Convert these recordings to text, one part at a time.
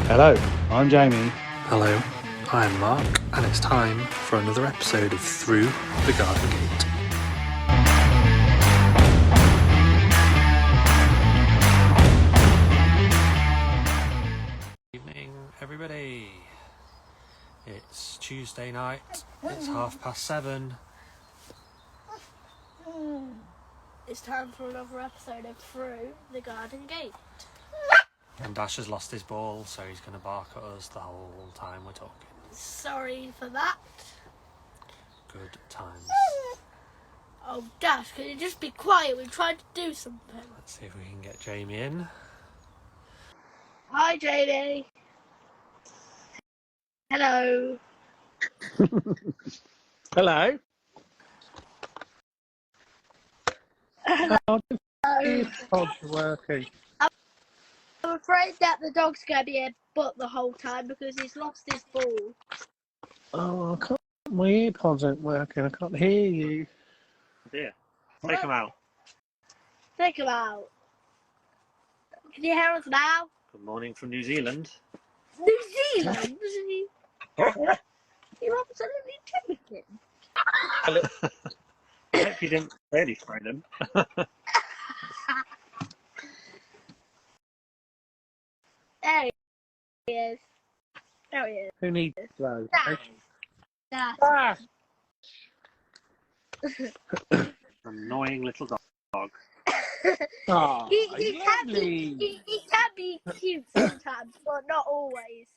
Hello, I'm Jamie. Hello, I'm Mark, and it's time for another episode of Through the Garden Gate. Good evening, everybody. It's Tuesday night, it's 7:30. It's time for another episode of Through the Garden Gate. And Dash has lost his ball, so he's going to bark at us the whole time we're talking. Sorry for that. Good times. Oh, Dash, can you just be quiet? We're trying to do something. Let's see if we can get Jamie in. Hi, Jamie. Hello. Hello. Hello. These pods are working. I'm afraid that the dog's going to be a butt the whole time because he's lost his ball. Oh, I can't. My earpods aren't working. I can't hear you. Dear, take him out. Think about. Can you hear us now? Good morning from New Zealand. New Zealand, isn't he? You're absolutely joking. I hope you didn't really spray them. There he is. There he is. Who needs those? Dash. Ah! Annoying little dog. Oh, He can lovely. he can be cute sometimes, but not always.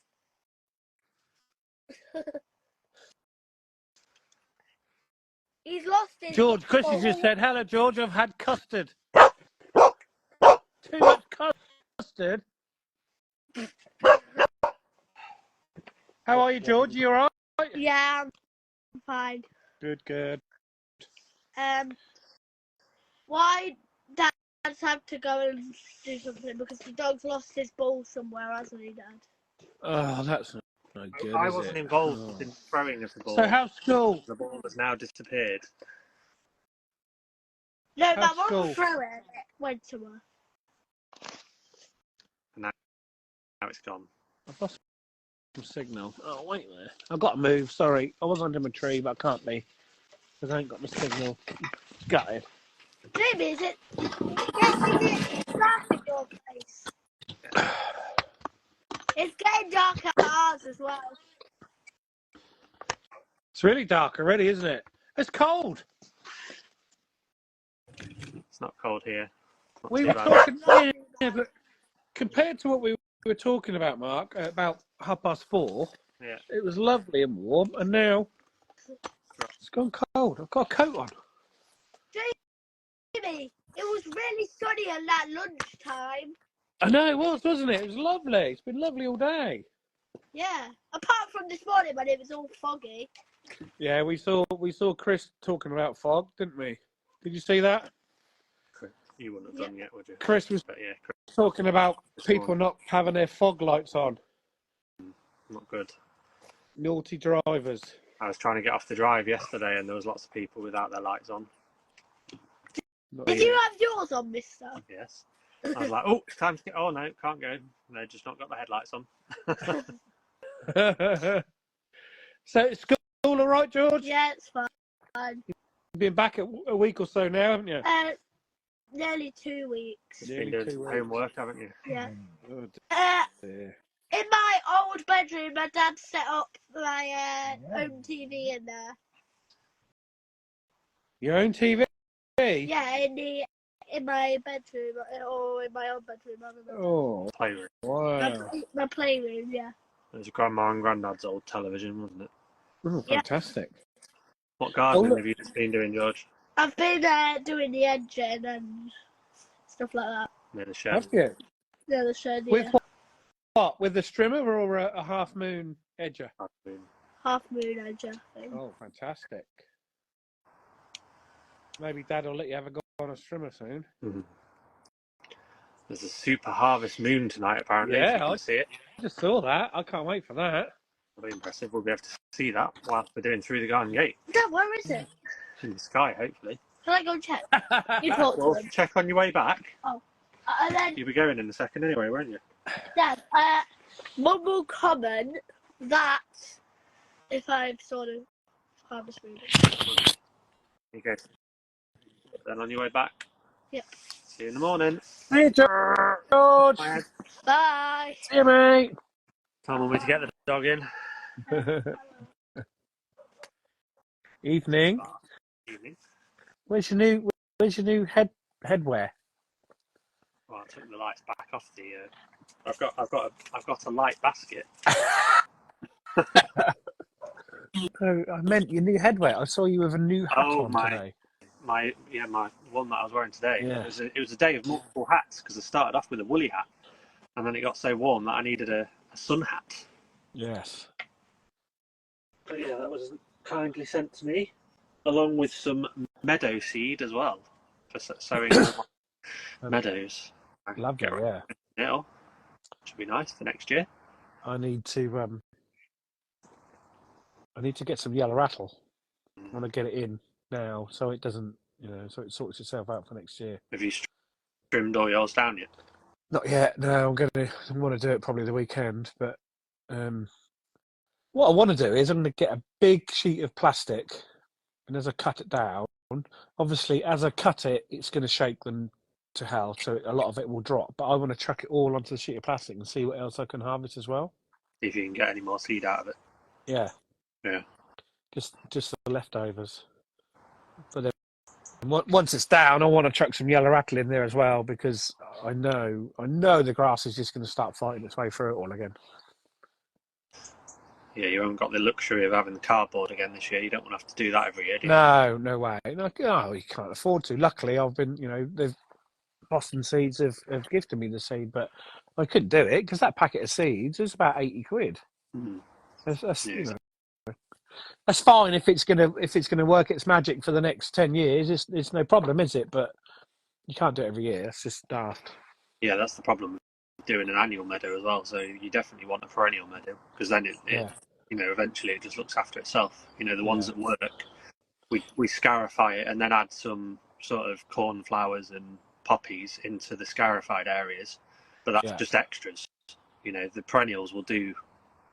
He's lost his George, Chris has ball. just said, hello, George, I've had custard. Too much custard. How are you, George? You all right? Yeah, I'm fine. Good. Why Dad's had to go and do something because the dog's lost his ball somewhere, hasn't he, Dad? Oh, that's not good, I is wasn't it? involved in throwing of the ball. So how's school? The ball has now disappeared. No, How's that school? wasn't throw it. It went somewhere. Now it's gone. I've lost some signal. Oh, wait there. I've got to move. Sorry. I was under my tree, but I can't be because I ain't got my signal. Got it. Jamie, is it? Yes, it is dark in your place. It's getting dark at ours as well. It's really dark already, isn't it? It's cold. It's not cold here. Not We too were bad. talking, yeah, but compared to what we were talking about, Mark, about 4:30, Yeah. it was lovely and warm, and now it's gone cold. I've got a coat on. Jamie, it was really sunny at that lunchtime. I know it was, wasn't it? It was lovely. It's been lovely all day. Yeah, apart from this morning when it was all foggy. Yeah, we saw Chris talking about fog, didn't we? Did you see that? You wouldn't have done yet, would you? Chris was But yeah, talking about people not having their fog lights on. not good. Naughty drivers. I was trying to get off the drive yesterday and there was lots of people without their lights on. Did you have yours on, mister? Yes. I was like, oh, it's time to get... Oh, no, can't go. They've just not got the headlights on. So, is school all right, George? Yeah, it's fine. You've been back a week or so now, haven't you? Nearly 2 weeks. You've been doing some homework, haven't you? Yeah. Oh, dear. In my old bedroom, my dad set up my own TV in there. Your own TV? Yeah, in my bedroom or in my old bedroom. I don't know. Oh, Playroom. wow. My playroom, yeah. It was your grandma and granddad's old television, wasn't it? Oh, fantastic. What gardening have you just been doing, George? I've been doing the engine and stuff like that. Near the shed. Have you? Yeah, the shed, With yeah. what? With the strimmer or a half moon edger? Half moon edge, I think. Oh, fantastic. Maybe Dad will let you have a go on a strimmer soon. Mm-hmm. There's a super harvest moon tonight, apparently. Yeah, if you can see it. I just saw that. I can't wait for that. It'll be impressive. We'll be able to see that whilst we're doing Through the Garden Gate. Dad, where is it? In the sky, hopefully. Can I go check? You talk to Well, them. check on your way back. Oh. And then, You'll be going in a second anyway, won't you? Dad, one will comment that if I've sort of harvest moving. You go. Then on your way back. Yep. See you in the morning. Hey, George. Bye. Bye. See you, mate. Time on me to get the dog in. Evening. Evening. Where's your new headwear? Well, I took the lights back off the. I've got a light basket. Oh, I meant your new headwear. I saw you with a new hat on today. My one that I was wearing today. Yeah. It was a day of multiple hats because I started off with a woolly hat, and then it got so warm that I needed a sun hat. Yes. But yeah, that was kindly sent to me, along with some meadow seed as well for sowing meadows. Lovely, yeah. It'll should be nice for next year. I need to get some yellow rattle. I want to get it in now so it doesn't, so it sorts itself out for next year. Have you trimmed all yours down yet? Not yet. No, I want to do it probably the weekend. But what I want to do is I'm going to get a big sheet of plastic, and as I cut it down, obviously as I cut it, it's going to shake them to hell, so a lot of it will drop. But I want to chuck it all onto the sheet of plastic and see what else I can harvest as well. See if you can get any more seed out of it. Yeah. Yeah. Just the leftovers. But then once it's down, I want to chuck some yellow rattle in there as well, because I know the grass is just going to start fighting its way through it all again. Yeah, you haven't got the luxury of having the cardboard again this year. You don't want to have to do that every year, do you? No way. No, you can't afford to. Luckily, I've been, the Boston Seeds have gifted me the seed, but I couldn't do it because that packet of seeds was about 80 quid. Mm. That's fine if it's gonna work its magic for the next 10 years. It's no problem, is it? But you can't do it every year. It's just daft. Yeah, that's the problem with doing an annual meadow as well. So you definitely want a perennial meadow, because then it eventually it just looks after itself. The ones that work, we scarify it and then add some sort of cornflowers and poppies into the scarified areas, but that's just extras. The perennials will do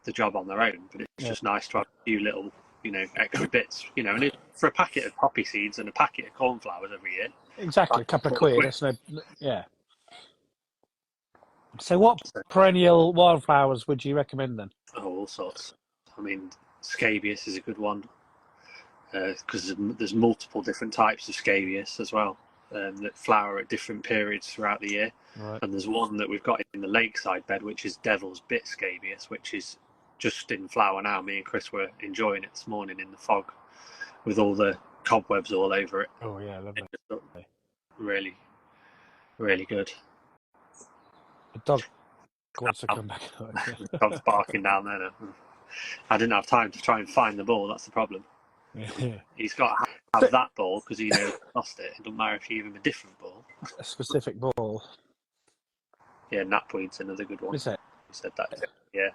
the job on their own, but it's just nice to have a few little extra bits, and for a packet of poppy seeds and a packet of cornflowers every year, exactly, a couple of quid. That's so what perennial wildflowers would you recommend then? Oh, all sorts. I mean, scabious is a good one, because there's multiple different types of scabious as well, that flower at different periods throughout the year. Right. And there's one that we've got in the lakeside bed, which is Devil's Bit scabious, which is just in flower now. Me and Chris were enjoying it this morning in the fog with all the cobwebs all over it. Oh yeah, lovely. It just looked really, really good. The dog wants to come back. The dog's barking down there now. I didn't have time to try and find the ball. That's the problem. He's got to have that ball because he lost it. It doesn't matter if you give him a different ball. A specific ball. Yeah, knapweed's another good one. Is it? You said that. Yeah.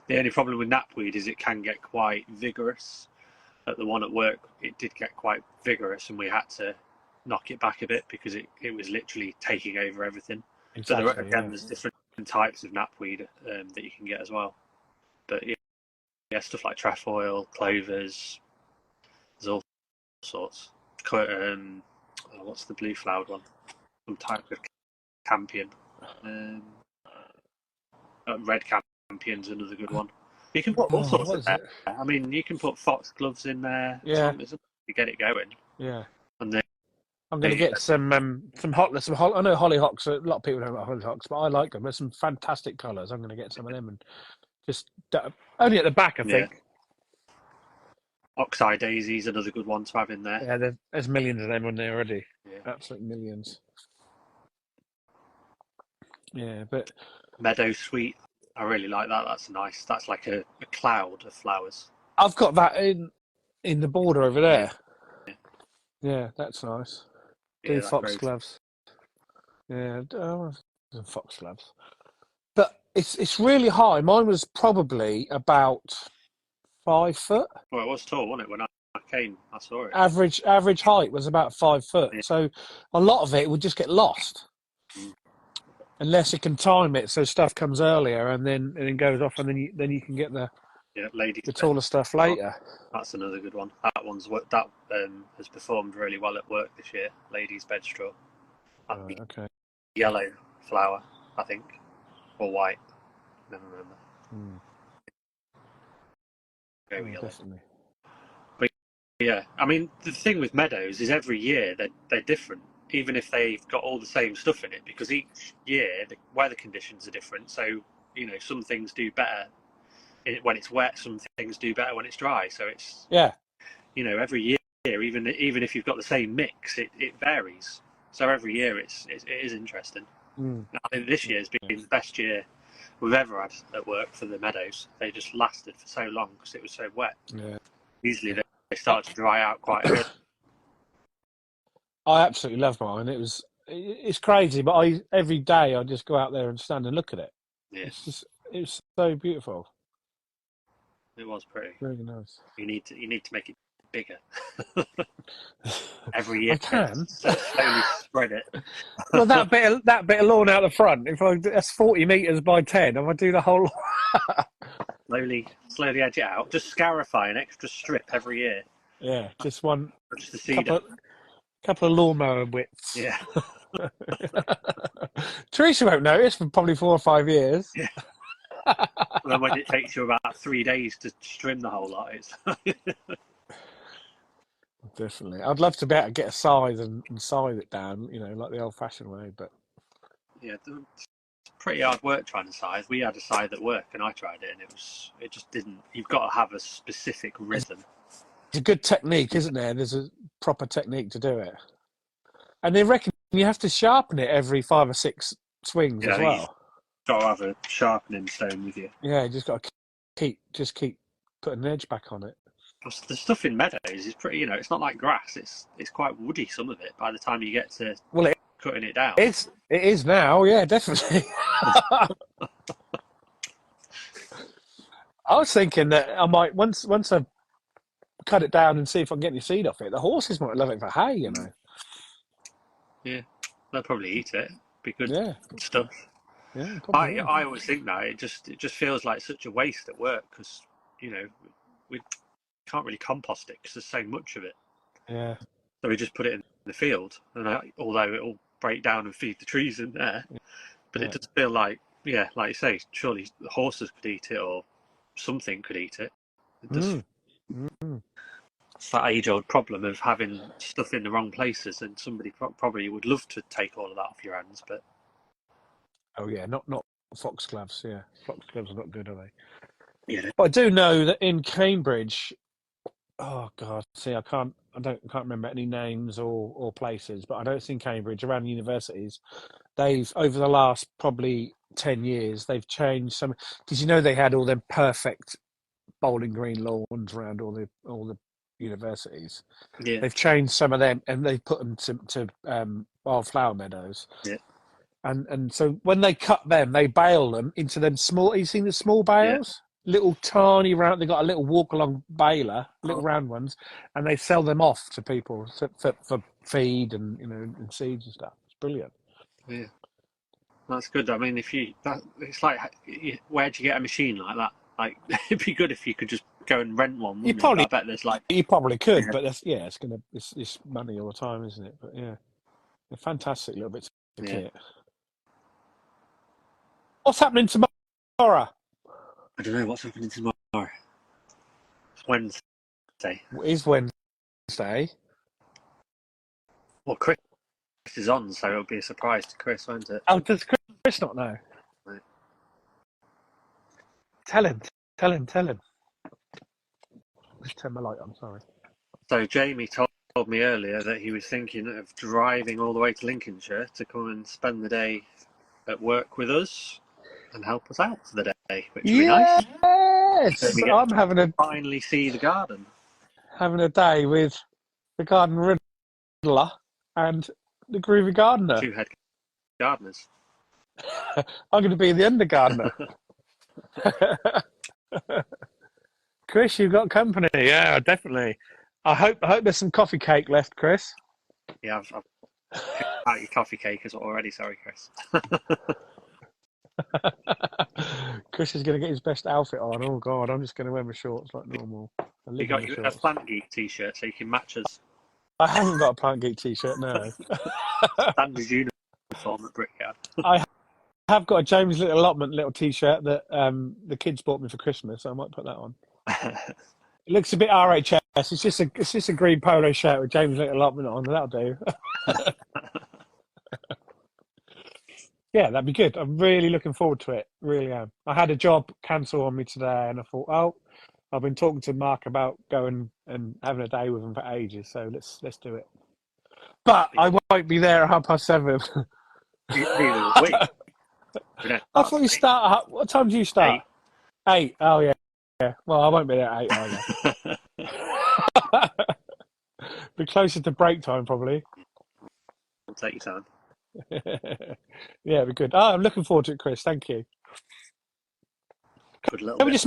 The only problem with knapweed is it can get quite vigorous. At the one at work, it did get quite vigorous, and we had to knock it back a bit because it was literally taking over everything. Exactly, so there's different types of knapweed that you can get as well. But yeah, stuff like trefoil, clovers, there's all sorts. What's the blue flowered one? Some type of campion. Red campion's another good one. You can put all sorts in there. I mean, you can put foxgloves in there. Yeah. To get it going. Yeah. And then I'm going to get some I know hollyhocks. A lot of people don't like hollyhocks, but I like them. There's some fantastic colours. I'm going to get some of them and just only at the back, I think. Oxeye daisies, another good one to have in there. Yeah, there's millions of them on there already. Yeah. Absolute millions. Yeah, but meadow sweet, I really like that. That's nice. That's like a cloud of flowers. I've got that in the border over there. Yeah, that's nice. Yeah, foxgloves. Yeah, foxgloves. But it's really high. Mine was probably about 5 foot. Well, it was tall, wasn't it? When I came, I saw it. Average height was about 5 foot. Yeah. So a lot of it would just get lost. Unless you can time it so stuff comes earlier and then goes off, and then you can get the taller stuff later. That's another good one. That has performed really well at work this year. Ladies' bed straw. Okay. Yellow flower, I think, or white. Never remember. Very yellow. Definitely. But yeah, I mean, the thing with meadows is every year they're different, even if they've got all the same stuff in it, because each year the weather conditions are different. So, you know, some things do better when it's wet, some things do better when it's dry. So it's, you know, every year, even if you've got the same mix, it varies. So every year it is interesting. I think this year's been the best year we've ever had at work for the meadows. They just lasted for so long because it was so wet. Usually they start to dry out quite early. I absolutely love mine. It's crazy, but every day I just go out there and stand and look at it. Yeah. It's so beautiful. It was pretty. Really nice. You need to make it bigger. Every year. I can. Slowly spread it. Well, that bit of lawn out the front, that's 40 metres by 10, if I do the whole slowly edge it out. Just scarify an extra strip every year. Yeah, just one. Just the cedar. Couple of lawnmower widths. Yeah. Teresa won't notice for probably 4 or 5 years. Yeah. And then when it takes you about 3 days to trim the whole lot, it's Definitely. I'd love to be able to get a size and size it down, you know, like the old-fashioned way, but yeah, it's pretty hard work trying to size. We had a size at work, and I tried it, and it just didn't. You've got to have a specific rhythm. It's a good technique, isn't there? There's a proper technique to do it, and they reckon you have to sharpen it every 5 or 6 swings as well. You've got to have a sharpening stone with you. Yeah, you just got to keep putting an edge back on it. The stuff in meadows is pretty, you know, it's not like grass. It's quite woody, some of it, by the time you get to cutting it down. It is now, yeah, definitely. I was thinking that I might, once I cut it down and see if I can get any seed off it, the horses might love it for hay, you know. Yeah, they'll probably eat it. Be good stuff. Yeah, I always think that it just feels like such a waste at work because, you know, we can't really compost it because there's so much of it. Yeah. So we just put it in the field, and although it'll break down and feed the trees in there, but it does feel like, like you say, surely the horses could eat it or something could eat it. It does. It's that age-old problem of having stuff in the wrong places, and somebody probably would love to take all of that off your hands, but not foxgloves. Yeah, foxgloves are not good, are they? Yeah. But I do know that in Cambridge, oh God, see, I can't remember any names or places, but I know it's in Cambridge around universities. They've over the last probably 10 years, they've changed some, because you know they had all them perfect bowling green lawns around all the universities. Yeah. They've changed some of them and they put them to wildflower meadows. Yeah. And so when they cut them, they bale them into them small. You seen the small bales? Little tiny round. They got a little walk along baler, little round ones, and they sell them off to people for feed and and seeds and stuff. It's brilliant. Yeah, that's good. I mean, it's like, where'd you get a machine like that? Like, it'd be good if you could just go and rent one. I bet there's you probably could, but it's money all the time, isn't it? But a fantastic little bit of kit. What's happening tomorrow? I don't know what's happening tomorrow. It's Wednesday. It is Wednesday. Well, Chris is on, so it'll be a surprise to Chris, won't it? Oh, does Chris not know? Right. Tell him. Just turn my light on, sorry. So Jamie told me earlier that he was thinking of driving all the way to Lincolnshire to come and spend the day at work with us and help us out for the day, which would be nice. Yes, So I'm finally see the garden. Having a day with the garden riddler and the groovy gardener. 2 head gardeners. I'm going to be the under gardener. Chris, you've got company. Yeah, definitely. I hope there's some coffee cake left, Chris. Yeah, Out your coffee cake as well already. Sorry, Chris. Chris is going to get his best outfit on. Oh God, I'm just going to wear my shorts like normal. I You live in got my your shorts. Plant Geek t-shirt so you can match us. I haven't got a Plant Geek t-shirt, no. Standard uniform at Brickyard. I have got a James Little Allotment little t-shirt that the kids bought me for Christmas, so I might put that on. It looks a bit RHS. It's just a green polo shirt with James Little Allotment on. That'll do. Yeah, that'd be good. I'm really looking forward to it. Really am. I had a job cancel on me today, and I thought, oh, I've been talking to Mark about going and having a day with him for ages. So let's do it. But I won't be there at 7:30. Neither will we. I thought you start. What time do you start? 8. Oh yeah. Well, I won't be there at 8 either. Be closer to break time probably. We'll take your time. Yeah, it'd be good. Oh, I'm looking forward to it, Chris. Thank you. Can we just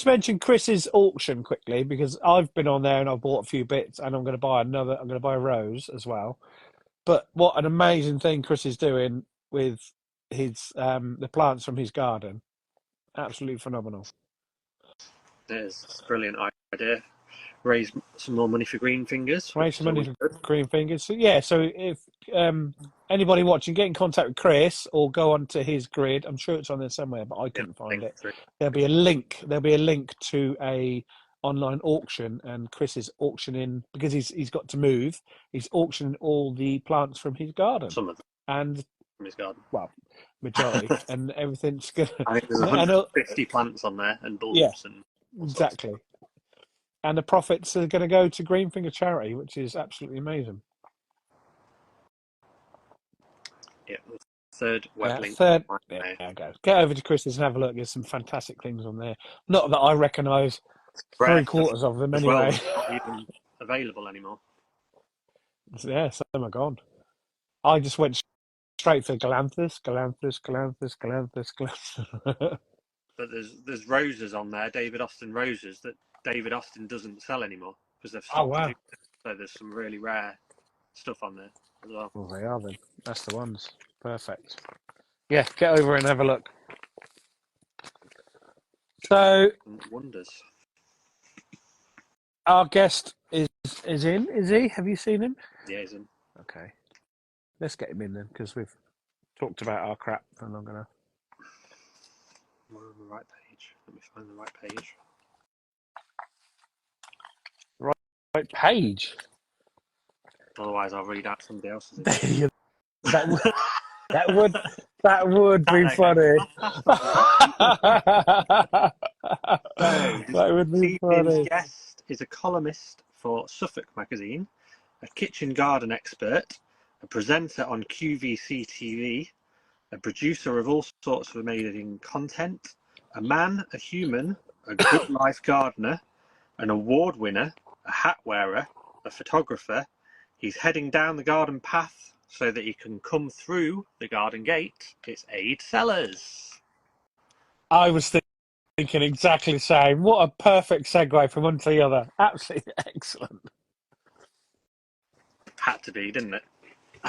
mention Chris's auction quickly, because I've been on there and I've bought a few bits, and I'm going to buy another. I'm going to buy a rose as well. But what an amazing thing Chris is doing with his the plants from his garden. Absolutely phenomenal. It is. It's a brilliant idea. Raise some more money for Green Fingers. Raise some money for Green Fingers. So, yeah, so if anybody watching, get in contact with Chris or go onto his grid. I'm sure it's on there somewhere, but I couldn't find it. There'll be a link to a online auction, and Chris is auctioning, because he's got to move. He's auctioning all the plants from his garden. Some of them. And from his garden. Well, majority, and everything's good. I think there's 150 plants on there and bulbs. Yeah, and exactly. And the profits are going to go to Green Finger Charity, which is absolutely amazing. Yeah, third web link. There you go. Get over to Chris's and have a look. There's some fantastic things on there. Not that I recognise 3/4 of them anyway. Well, not even available anymore. Yeah, some are gone. I just went straight for Galanthus. But there's roses on there, David Austin roses, that David Austin doesn't sell anymore because they've stopped producing. So there's some really rare stuff on there as well. Well, they are then. That's the ones. Perfect. Yeah, get over and have a look. So, wonders. Our guest is in. Is he? Have you seen him? Yeah, he's in. Okay. Let's get him in then, because we've talked about our crap for long enough. We're on the right page. Let me find the right page. Right page? Otherwise, I'll read out somebody else's. That would be funny. That would be funny. His guest is a columnist for Suffolk magazine, a kitchen garden expert, a presenter on QVC TV, a producer of all sorts of amazing content, a man, a human, a good life gardener, an award winner, a hat wearer, a photographer. He's heading down the garden path so that he can come through the garden gate. It's Ade Sellars. I was thinking exactly the same. What a perfect segue from one to the other. Absolutely excellent. Had to be, didn't it?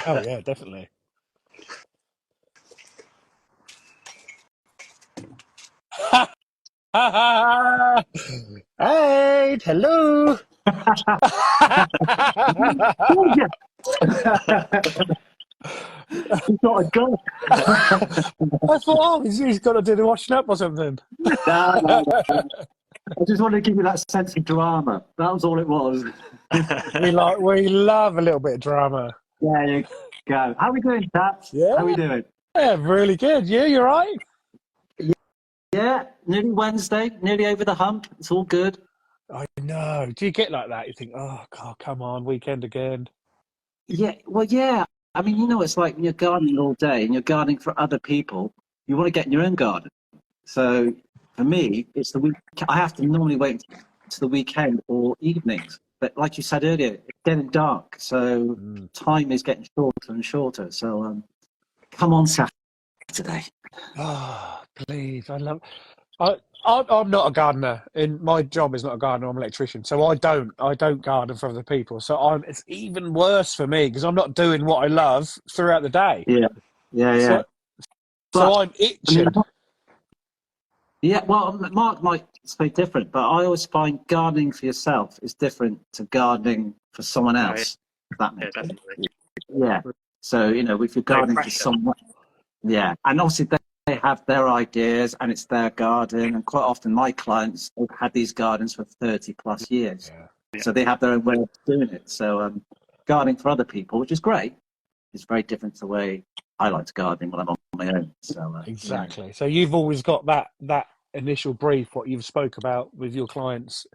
Oh, yeah, definitely. Hey, hello. He's got a gun. I thought, oh, he's got to do the washing up or something. No. I just wanted to give you that sense of drama. That was all it was. We love a little bit of drama. There you go. How are we doing, Taps? Yeah. How are we doing? Yeah, really good. You're right. Yeah, nearly Wednesday, nearly over the hump. It's all good. I know. Do you get like that? You think, oh, God, come on, weekend again. Yeah, well, yeah. I mean, you know, it's like when you're gardening all day and you're gardening for other people, you want to get in your own garden. So for me, it's the week. I have to normally wait to the weekend or evenings. But like you said earlier, it's getting dark. So time is getting shorter and shorter. So come on Saturday. Oh, please. I love I'm not a gardener. My job is not a gardener. I'm an electrician, so I don't garden for other people. So it's even worse for me because I'm not doing what I love throughout the day. Yeah, yeah, yeah. So I'm itching. Yeah, well, Mark might say different, but I always find gardening for yourself is different to gardening for someone else. If that makes sense. Definitely. Yeah. So, if you're gardening for someone, yeah. And obviously they have their ideas and it's their garden. And quite often my clients have had these gardens for 30 plus years. Yeah. So they have their own way of doing it. So gardening for other people, which is great, is very different to the way I like to garden when I'm on my own. So exactly. So you've always got that initial brief, what you've spoke about with your clients.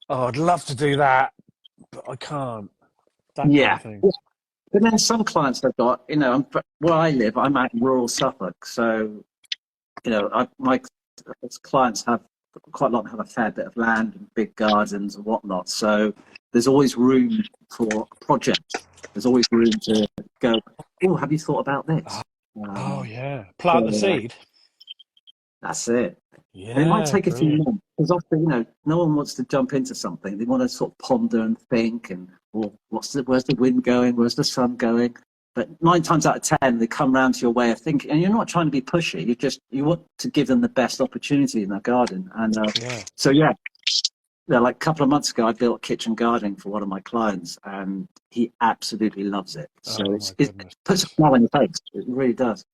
Oh, I'd love to do that, but I can't. That kind of thing. But then some clients I've got, where I live, I'm out in rural Suffolk. So, my clients have quite a lot, have a fair bit of land and big gardens and whatnot. So there's always room for projects. There's always room to go, oh, have you thought about this? Plant the seed. That's it. Yeah, and it might take a few months because often, no one wants to jump into something. They want to sort of ponder and think, and where's the wind going? Where's the sun going? But 9 times out of 10, they come round to your way of thinking, and you're not trying to be pushy. You want to give them the best opportunity in their garden. And like a couple of months ago, I built kitchen gardening for one of my clients, and he absolutely loves it. So it puts a smile on your face. It really does.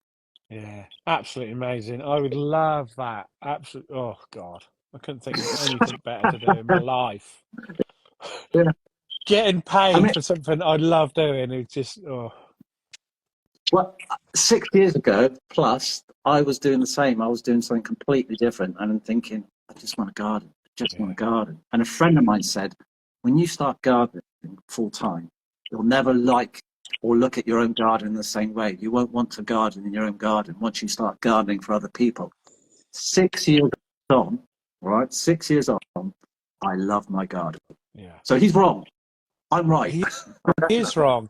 Yeah, absolutely amazing. I would love that. Absolutely. Oh God, I couldn't think of anything better to do in my life. Yeah. Getting paid for something I love doing is just Well, 6 years ago plus, I was doing the same. I was doing something completely different, and I'm thinking, I just want a garden. Want a garden. And a friend of mine said, when you start gardening full time, you'll never like or look at your own garden in the same way. You won't want to garden in your own garden once you start gardening for other people. 6 years on, right? 6 years on, I love my garden. Yeah. So he's wrong. I'm right. He is wrong.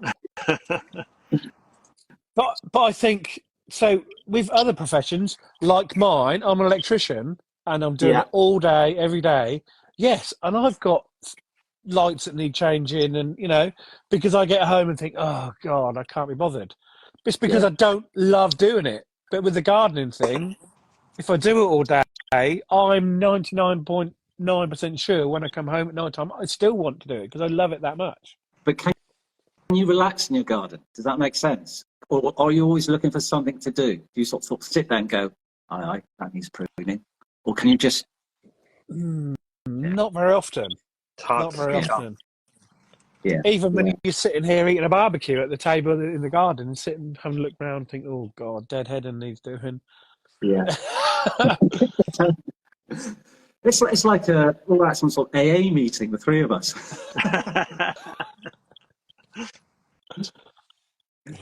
But I think so. With other professions like mine, I'm an electrician and I'm doing it all day, every day. Yes, and I've got lights that need changing, and because I get home and think, oh God, I can't be bothered. It's because I don't love doing it. But with the gardening thing, if I do it all day, I'm 99.9% sure when I come home at night time, I still want to do it because I love it that much. But can you relax in your garden? Does that make sense? Or are you always looking for something to do? Do you sort of sit there and go, aye, that needs pruning? Or can you just... Not very often. Not very often. Yeah. Even when you're sitting here eating a barbecue at the table in the garden and sitting, having a look around and think, oh God, deadheading needs doing. Yeah. It's like some sort of AA meeting, the three of us.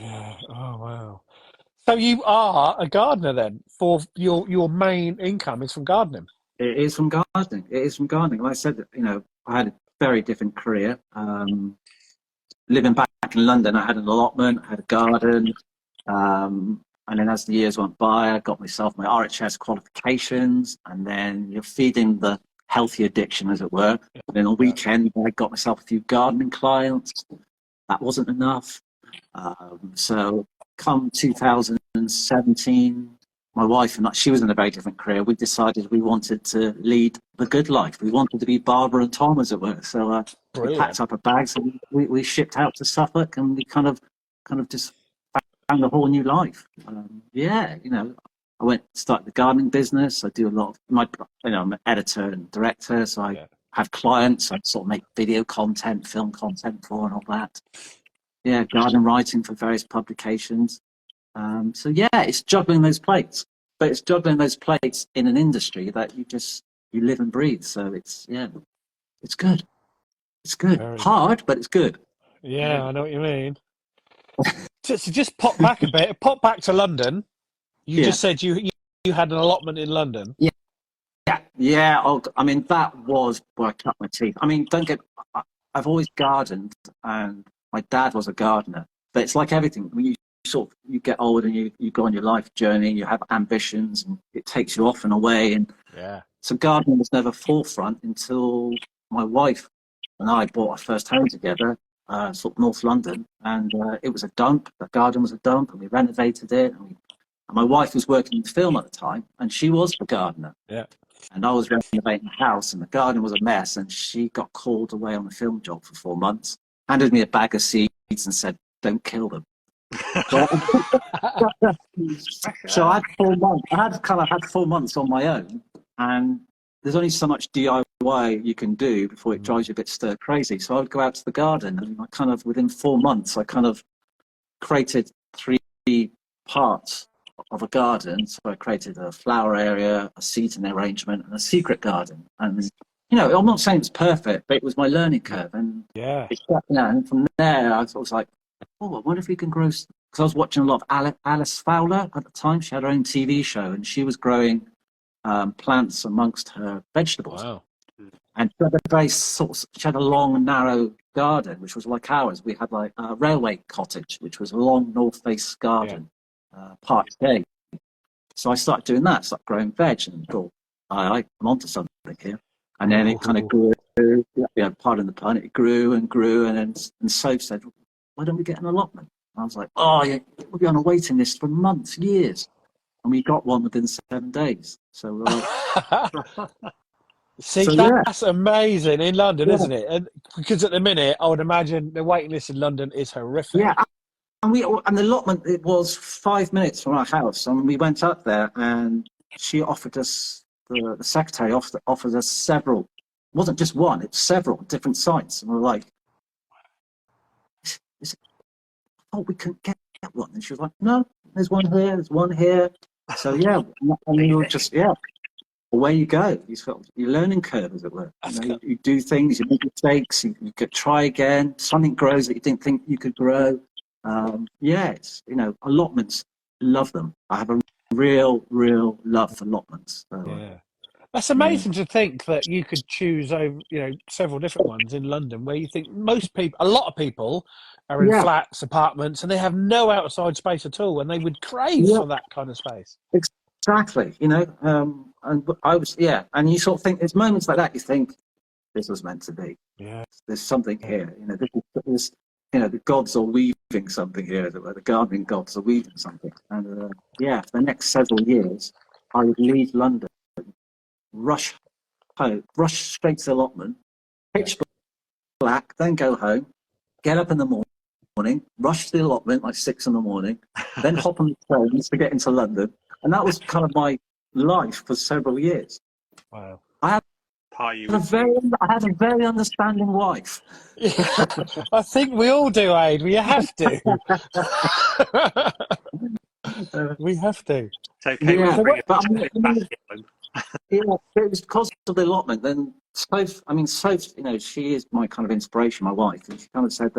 Yeah. Oh wow. So you are a gardener then? For your main income is from gardening? It is from gardening. Like I said, I had a very different career. Living back in London, I had an allotment, I had a garden. And then as the years went by, I got myself my RHS qualifications, and then you're feeding the healthy addiction, as it were. And then on weekend, I got myself a few gardening clients. That wasn't enough. So come 2017, my wife and I, she was in a very different career. We decided we wanted to lead the good life. We wanted to be Barbara and Tom, as it were. So we packed up our bags and we shipped out to Suffolk, and we kind of just found a whole new life. I went to start the gardening business. I do a lot of I'm an editor and director, so I have clients I sort of make video content, film content for, and all that. Yeah, garden writing for various publications. It's juggling those plates, but it's juggling those plates in an industry that you live and breathe. So it's good. It's good. Very hard, but it's good. Yeah, I know what you mean. So just pop back a bit. Pop back to London. You just said you had an allotment in London. Yeah. Oh, I mean, that was where I cut my teeth. I mean, I've always gardened, and my dad was a gardener. But it's like everything. When you get old and you go on your life journey, you have ambitions, and it takes you off and away. And Yeah. So gardening was never forefront until my wife and I bought our first home together, sort of North London, and it was a dump. The garden was a dump, and we renovated it. And my wife was working in film at the time, and she was the gardener. Yeah. And I was renovating the house, and the garden was a mess. And she got called away on a film job for 4 months, handed me a bag of seeds, and said, "Don't kill them." So I had 4 months. I had 4 months on my own, and there's only so much DIY you can do before it drives you a bit stir crazy. So I would go out to the garden, and I kind of within 4 months, I kind of created 3 parts of a garden. So I created a flower area, a seating arrangement, and a secret garden. And I'm not saying it's perfect, but it was my learning curve. And and from there, I was like, oh, I wonder if we can grow. Because I was watching a lot of Alice Fowler at the time. She had her own TV show, and she was growing plants amongst her vegetables. Wow. And she had a very she had a long, narrow garden, which was like ours. We had like a railway cottage, which was a long north face garden, Park Gate. So I started doing that, started growing veg, and thought, I'm onto something here. And then it kind of grew, pardon the pun, it grew, and then Soph said, why don't we get an allotment? And I was like, yeah, we'll be on a waiting list for months, years. And we got one within 7 days. So we're like... See, that's amazing in London, isn't it? And because at the minute, I would imagine the waiting list in London is horrific. Yeah, and the allotment, it was 5 minutes from our house, and we went up there, and she offered us, the secretary offered us several. It wasn't just one; it's several different sites, and we're like, we couldn't get one. And she was like, no, there's one here, there's one here. So yeah, and we were just away you go. Your learning curve, as it were. You do things, you make mistakes, you could try again. Something grows that you didn't think you could grow. It's allotments. Love them. I have a real love for allotments. So, that's amazing to think that you could choose over several different ones in London, where you think a lot of people are in flats, apartments, and they have no outside space at all, and they would crave for that kind of space. Exactly, and I was, and you sort of think, there's moments like that, you think, this was meant to be. Yeah. There's something here, this, the gods are weaving something here, the gardening gods are weaving something. And for the next several years, I would leave London, rush straight to the allotment, pitch black, then go home, get up in the morning, rush to the allotment like 6 a.m, then hop on the trains to get into London. And that was kind of my life for several years. Wow. I had a very understanding wife. Yeah, I think we all do, Ade. We have to. We have to. It's okay. It was because of the allotment. Then Soph, she is my kind of inspiration, my wife. And she kind of said,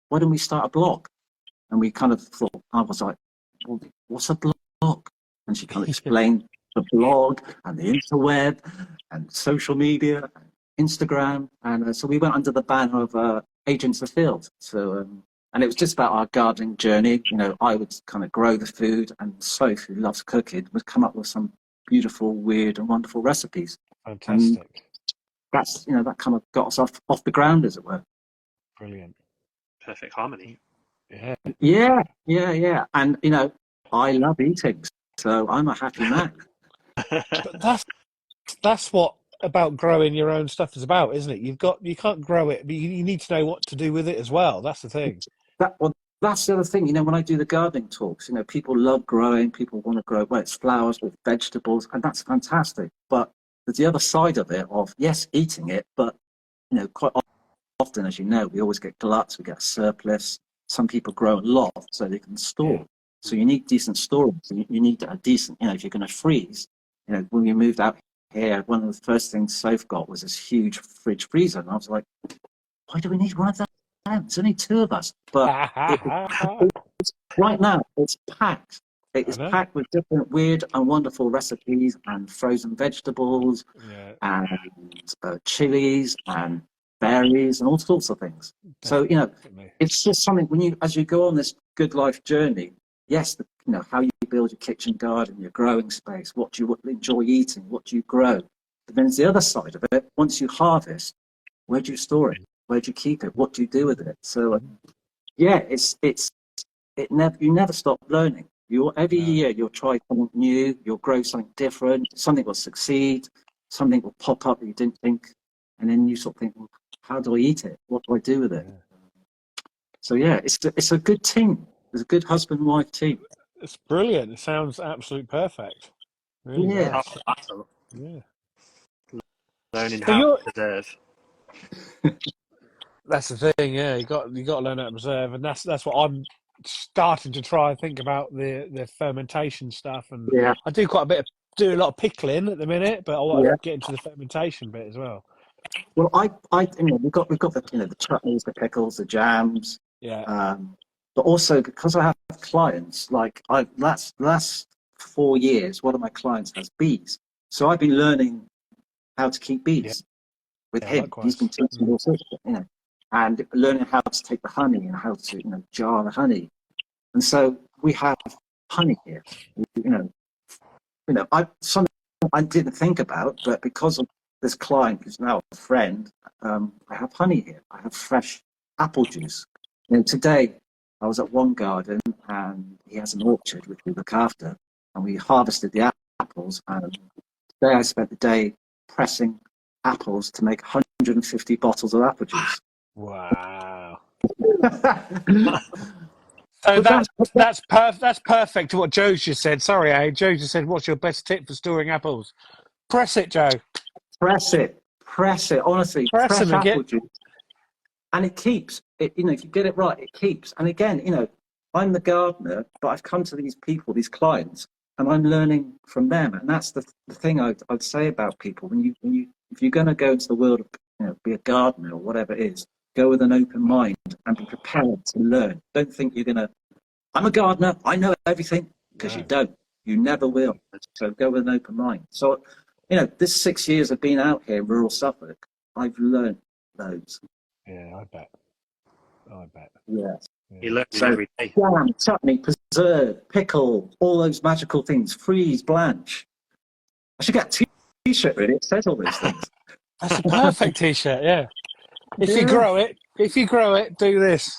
why don't we start a blog? And we kind of thought, I was like, well, what's a blog? And she kind of explained the blog and the interweb and social media, and Instagram. And so we went under the banner of Agents of Field. So, and it was just about our gardening journey. I would kind of grow the food, and Soph, who loves cooking, would come up with some beautiful, weird and wonderful recipes. Fantastic. And that's, that kind of got us off the ground, as it were. Brilliant. Perfect harmony. Yeah. And, I love eating. So I'm a happy man. But that's what about growing your own stuff is about, isn't it? You can't grow it, but you need to know what to do with it as well. That's the thing. That's the other thing. When I do the gardening talks, people love growing. People want to grow, it's flowers with vegetables, and that's fantastic. But there's the other side of it of, yes, eating it, but quite often, as we always get gluts, we get a surplus. Some people grow a lot so they can store. Yeah. So you need decent storage. You need a decent, if you're going to freeze. When we moved out here, one of the first things Soph got was this huge fridge freezer. And I was like, why do we need one of them? There's only 2 of us. But right now, it's packed. It is packed with different weird and wonderful recipes and frozen vegetables and chilies and berries and all sorts of things. So, it's just something as you go on this good life journey, yes, the how you build your kitchen garden, your growing space, what do you enjoy eating, what do you grow. But then there's the other side of it. Once you harvest, where do you store it? Where do you keep it? What do you do with it? So yeah, you never stop learning. Every year you'll try something new, you'll grow something different, something will succeed, something will pop up that you didn't think, and then you sort of think, well, how do I eat it? What do I do with it? So yeah, it's a good team. It's a good husband and wife team. It's brilliant. It sounds absolutely perfect. Really Yeah. does. Yeah. Learning So how to preserve. That's the thing, yeah. You got to learn how to preserve, and that's what I'm starting to try and think about the fermentation stuff. And Yeah. I do do a lot of pickling at the minute, but I want to get into the fermentation bit as well. Well, we've got the chutneys, the pickles, the jams. Yeah. But also because I have clients, like last 4 years, one of my clients has bees, so I've been learning how to keep bees with him. Likewise. He's been teaching me all sorts of it, and learning how to take the honey and how to jar the honey. And so we have honey here. Something I didn't think about, but because of this client who's now a friend, I have honey here. I have fresh apple juice. Today I was at one garden and he has an orchard which we look after, and we harvested the apples. And today I spent the day pressing apples to make 150 bottles of apple juice. Wow. So that's perfect to what Joe's just said. Sorry, Joe just said, what's your best tip for storing apples? Press it, Joe. Press it. Honestly, press apple juice. And it keeps. If you get it right, it keeps. And again, I'm the gardener, but I've come to these people, these clients, and I'm learning from them. And that's the thing I'd say about people. If you're going to go into the world of, be a gardener or whatever it is, go with an open mind and be prepared to learn. Don't think you're going to, I'm a gardener, I know everything, because you don't. You never will. So go with an open mind. So, this 6 years I've been out here in rural Suffolk, I've learned loads. Yeah, I bet. Yes. You learn every day. Jam, chutney, preserve, pickle, all those magical things, freeze, blanch. I should get a t-shirt, really. It says all those things. That's a perfect t-shirt, yeah. If you grow it, do this.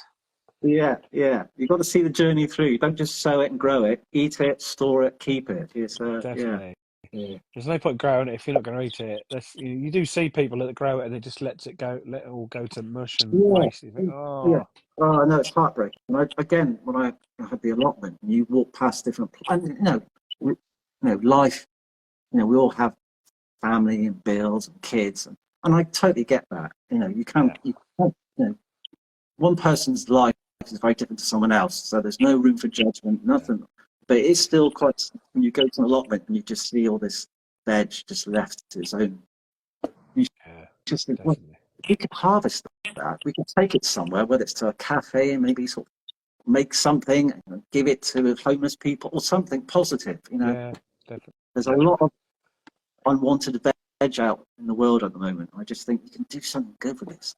Yeah. You've got to see the journey through. Don't just sow it and grow it. Eat it, store it, keep it. It's, definitely. Yeah. There's no point growing it if you're not going to eat it. You do see people that grow it and they just let it all go to mush and waste. You think, Oh, no, it's heartbreaking. Again, when I had the allotment, and you walk past different, and life. We all have family and bills and kids, and I totally get that. You can't. One person's life is very different to someone else, so there's no room for judgment, nothing. But it's still quite, when you go to an allotment and you just see all this veg just left to its own. You just think, well, we could harvest that. We could take it somewhere, whether it's to a cafe and maybe sort of make something and give it to homeless people or something positive. Yeah, definitely. There's a lot of unwanted veg out in the world at the moment. I just think you can do something good with this.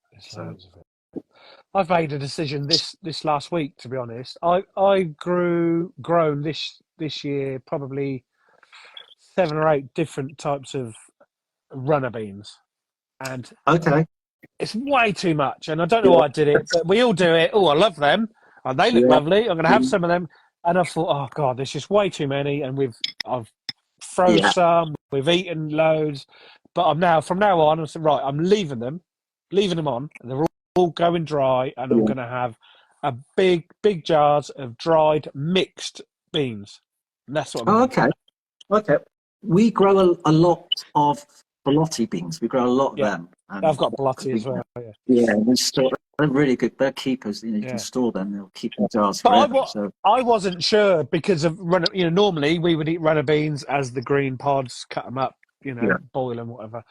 I've made a decision this last week, to be honest. I've grown this year probably 7 or 8 different types of runner beans, and it's way too much. And I don't know why I did it, but we all do it. Oh, I love them. Oh, they look lovely. I'm going to have some of them. And I thought, oh God, there's just way too many. And I've thrown some. We've eaten loads, but from now on, I said, right, I'm leaving them on, and they're all going dry, and I'm going to have a big jars of dried mixed beans. And that's what I'm doing. Okay. We grow a lot of borlotti beans. We grow a lot of them. And I've got borlotti as well. Yeah, we store. They're really good. They're keepers. You can store them. They'll keep in jars forever. I wasn't sure because of runner. Normally we would eat runner beans as the green pods, cut them up, boil them, whatever.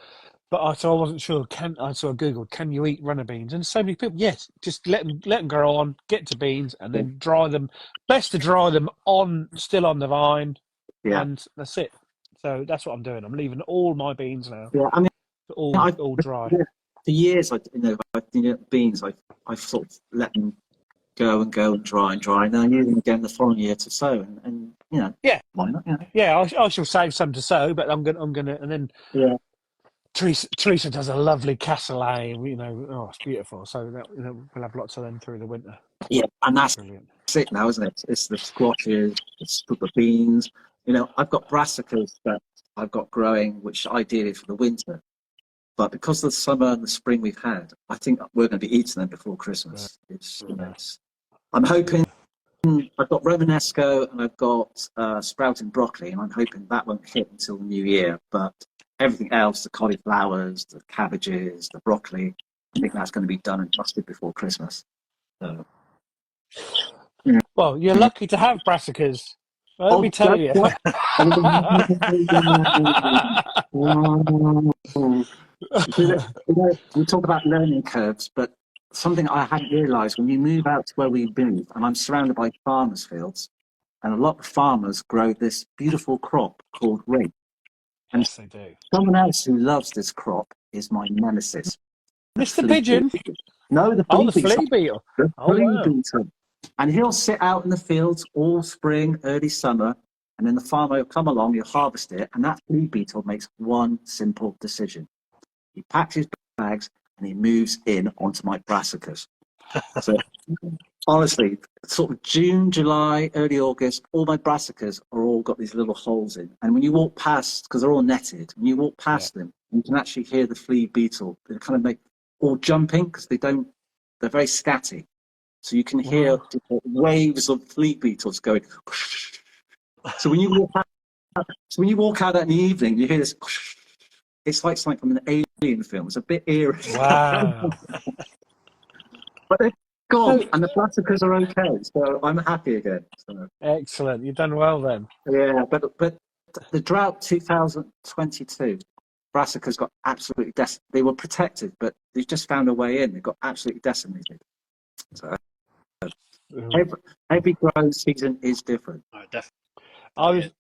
But so I wasn't sure. I Googled, can you eat runner beans? And so many people, yes, just let them grow on, get to beans, and then dry them. Best to dry them still on the vine, and that's it. So that's what I'm doing. I'm leaving all my beans now. Yeah, I mean, all dry. For years, beans. I've sort of let them go and dry. And then I use them again the following year to sow. And Yeah. Why not? Yeah, I shall save some to sow, but I'm gonna, and then Teresa does a lovely cassoulet. It's beautiful. So we'll have lots of them through the winter. Yeah, and that's Brilliant. it now, isn't it? It's the squashes, it's the beans. I've got brassicas that I've got growing, which ideally for the winter. But because of the summer and the spring we've had, I think we're going to be eating them before Christmas. I'm hoping. I've got Romanesco and I've got sprouting broccoli, and I'm hoping that won't hit until the new year. But everything else, the cauliflowers, the cabbages, the broccoli, I think that's going to be done and dusted before Christmas. So, Well, you're lucky to have brassicas. Let me tell you. We talk about learning curves, but something I hadn't realised, when you move out to where we move, and I'm surrounded by farmers' fields, and a lot of farmers grow this beautiful crop called rape. And yes, they do. Someone else who loves this crop is my nemesis, Mr. Pigeon. No, the flea beetle. The flea beetle. And he'll sit out in the fields all spring, early summer, and then the farmer will come along, he'll harvest it, and that flea beetle makes one simple decision. He packs his bags and he moves in onto my brassicas. So honestly, sort of June, July, early August, all my brassicas are all got these little holes in. And when you walk past, because they're all netted, when you walk past them, you can actually hear the flea beetle. They kind of make all jumping because they're very scatty. So you can hear waves of flea beetles going. So when you walk out in the evening, you hear this. It's like something from an alien film. It's a bit eerie. Wow. But they're gone, and the brassicas are okay. So I'm happy again. So. Excellent. You've done well then. Yeah, but the drought 2022, brassicas got absolutely decimated. They were protected, but they just found a way in. They got absolutely decimated. So every growing season is different. Oh, definitely.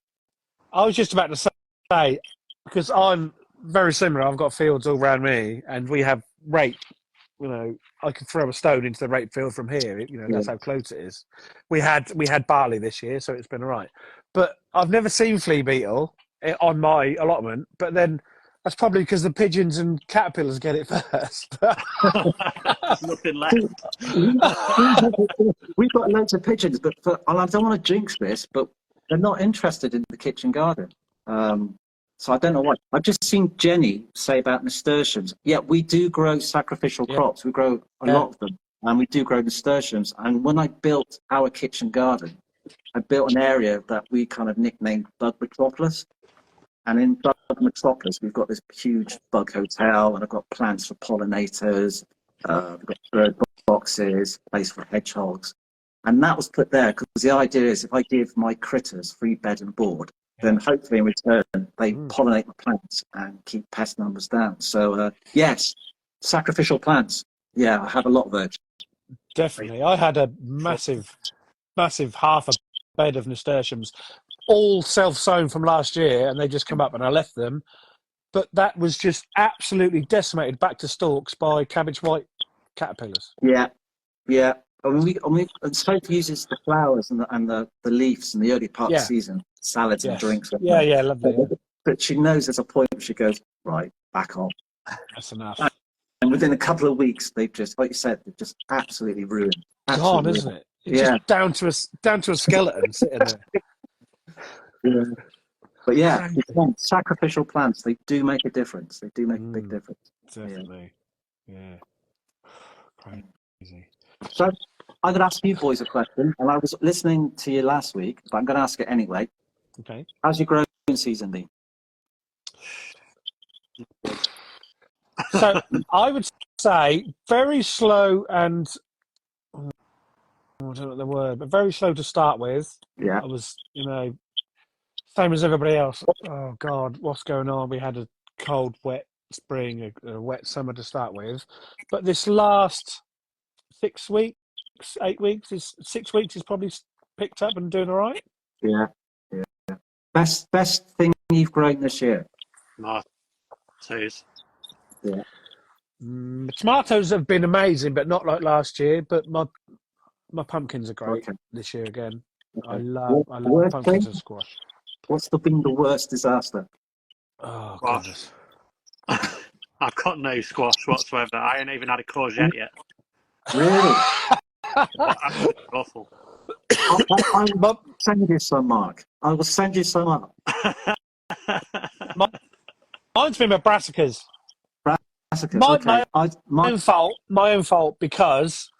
I was just about to say, because I'm very similar. I've got fields all around me, and we have rape. I could throw a stone into the rape field from here. That's how close it is. We had barley this year, so it's been all right. But I've never seen flea beetle on my allotment. But then that's probably because the pigeons and caterpillars get it first. Nothing left. We've got loads of pigeons, but I don't want to jinx this, but they're not interested in the kitchen garden. So I don't know why. I've just seen Jenny say about nasturtiums. Yeah, we do grow sacrificial crops. We grow a lot of them, and we do grow nasturtiums. And when I built our kitchen garden, I built an area that we kind of nicknamed Bug Metropolis. And in Bug Metropolis, we've got this huge bug hotel, and I've got plants for pollinators. We've got bird boxes, place for hedgehogs. And that was put there because the idea is if I give my critters free bed and board, then hopefully in return they pollinate the plants and keep pest numbers down. So yes, sacrificial plants. Yeah, I have a lot of those. Definitely. I had a massive half a bed of nasturtiums, all self-sown from last year, and they just come up and I left them. But that was just absolutely decimated back to stalks by cabbage white caterpillars. Yeah. And Sophie uses the flowers and the leaves in the early part of the season, salads and drinks. Lovely. But she knows there's a point where she goes, right, back on. That's enough. And within a couple of weeks, they've just, like you said, they've just absolutely ruined. Gone, isn't it? It's just down to a skeleton sitting there. But sacrificial plants, they do make a difference. They do make a big difference. Definitely. Yeah. Crazy. So I'm going to ask you boys a question, and I was listening to you last week, but I'm going to ask it anyway. Okay. How's your growing season been? So I would say very slow and I don't know the word, but very slow to start with. Yeah. I was, same as everybody else. Oh God, what's going on? We had a cold, wet spring, a wet summer to start with, but this last 6 weeks, 8 weeks, 6 weeks is probably picked up and doing all right. Yeah. Best thing you've grown this year? Tomatoes. Yeah. Tomatoes have been amazing, but not like last year. But my pumpkins are great this year again. I Okay. love Worst pumpkins thing? and squash. What's been the worst disaster? Oh, Squash. goodness. I've got no squash whatsoever. I ain't even had a courgette yet. Really? Absolutely awful. I will send you some, Mark. I will send you some up. Mine's been my brassicas. Brassicas, okay. My own fault, because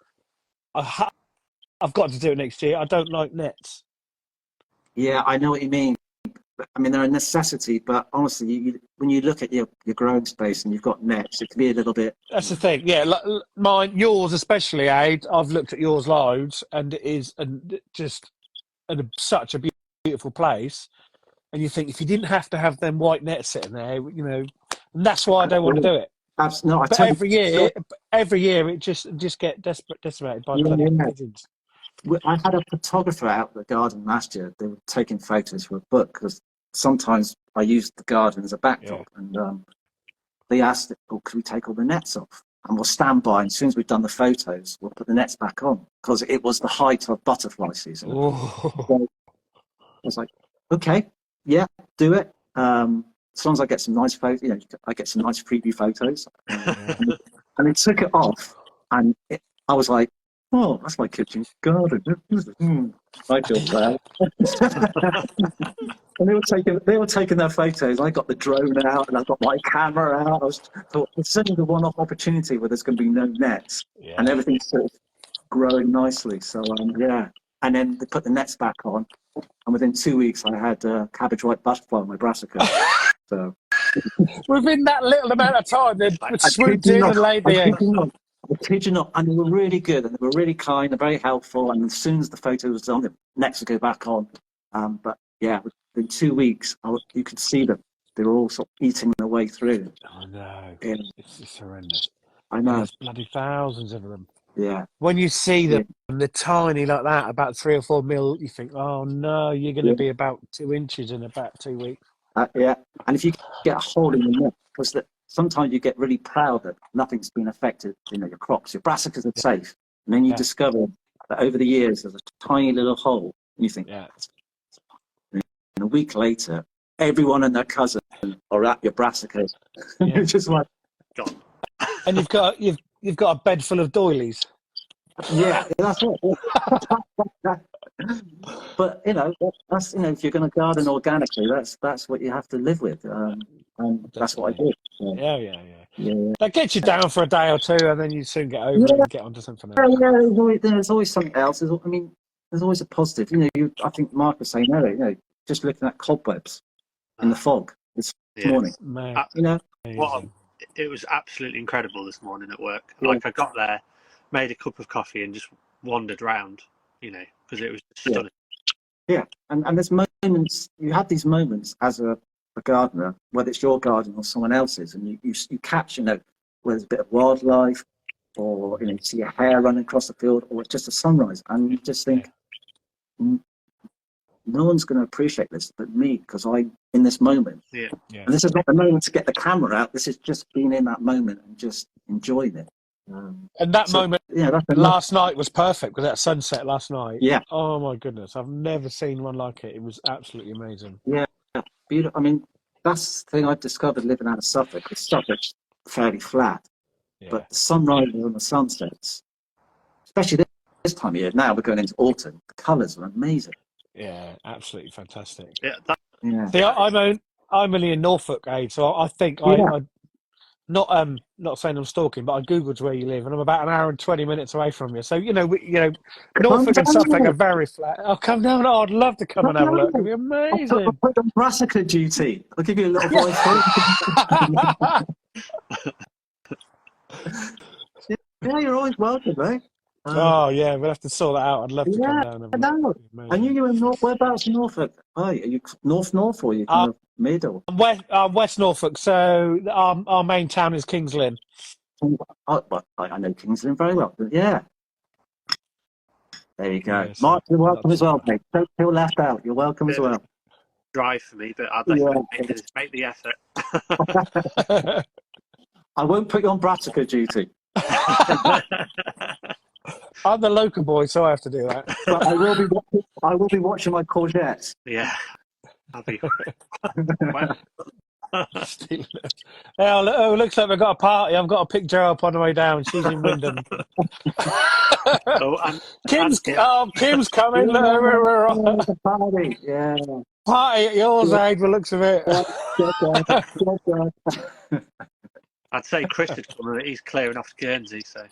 I've got to do it next year. I don't like nets. Yeah, I know what you mean. I mean, they're a necessity, but honestly, when you look at your growing space and you've got nets, it can be a little bit. That's the thing. Yeah, yours especially, Ade. I've looked at yours loads, and it is such a beautiful place. And you think, if you didn't have to have them white nets sitting there, and that's why I don't want to do it. No, I But tell every year it just get decimated by bloody pigeons. I had a photographer out at the garden last year. They were taking photos for a book, because sometimes I used the garden as a backdrop, and they asked, "Oh, could we take all the nets off?" And we'll stand by, and as soon as we've done the photos, we'll put the nets back on, because it was the height of butterfly season. So I was like, "Okay, yeah, do it." As long as I get some nice photos, I get some nice preview photos. And they took it off, and I was like, "Oh, that's my kitchen garden." I feel bad. And they were taking their photos. I got the drone out, and I got my camera out. I thought, it's only the one-off opportunity where there's going to be no nets, and everything's sort of growing nicely. So and then they put the nets back on, and within 2 weeks, I had cabbage white butterfly on my brassica. So within that little amount of time, they swooped in and laid the egg. I kid you not, and they were really good, and they were really kind and very helpful. And as soon as the photo was done, the nets would go back on. But yeah, in 2 weeks, you could see them. They were all sort of eating their way through. I know. Yeah. It's horrendous. I know. There's bloody thousands of them. Yeah. When you see them, they're tiny like that, about 3 or 4 mil, you think, oh no, you're going to be about 2 inches in about 2 weeks. Yeah, and if you get a hole in the net, because sometimes you get really proud that nothing's been affected, your crops, your brassicas are safe, and then you discover that over the years there's a tiny little hole, and you think, and a week later, everyone and their cousin are at your brassicas. You're just like, gone. And you've got a bed full of doilies. Yeah, that's it. But that's if you're going to garden organically, that's what you have to live with, and that's what I do. So. Yeah. That gets you down for a day or two, and then you soon get over it and get onto something else. Yeah, there's always something else. There's always a positive. I think Mark was saying earlier, just looking at cobwebs in the fog this morning. It was absolutely incredible this morning at work. Like, I got there, made a cup of coffee, and just wandered around, because it was stunning. Yeah, and there's moments, you have these moments as a gardener, whether it's your garden or someone else's, and you catch, whether there's a bit of wildlife, or you see a hare running across the field, or it's just a sunrise, and you just think, no one's going to appreciate this but me, because I'm in this moment. Yeah. And this is not the moment to get the camera out. This is just being in that moment and just enjoying it. And that moment last night was perfect, with that sunset last night. Yeah. Oh my goodness, I've never seen one like it. It was absolutely amazing. Yeah, beautiful. I mean, that's the thing I've discovered living out of Suffolk. Because Suffolk's fairly flat, but the sunrises and the sunsets, especially this time of year. Now we're going into autumn. The colours are amazing. Yeah, absolutely fantastic. Yeah. See, I'm only in Norfolk, Ade, so I think I not saying I'm stalking, but I googled where you live, and I'm about an hour and 20 minutes away from you. So Norfolk and Suffolk are very flat. I'll come down. I'd love to come and have a look. It'd be amazing. I'll put on brassica duty. I'll give you a little voice. Yeah, you're always welcome, mate. We'll have to sort that out. I'd love to come down. I know. I knew you were in Whereabouts in Norfolk? Are you north, or are you kind of middle? West Norfolk. So our main town is Kings Lynn. I know Kings Lynn very well. But yeah. There you go. Yes, Mark, you're welcome as well, mate. Don't feel left out. You're welcome as well. Drive for me, but I'd definitely make the effort. I won't put you on brassica duty. I'm the local boy, so I have to do that. But I will be watching my courgettes. Yeah. I'll be. Oh, looks like we've got a party. I've got to pick Jo up on the way down. She's in Wyndham. Oh, Kim's coming. The party. Yeah. Party at yours, Ade, the looks of it. I'd say Chris would come. He's clearing off Guernsey, so.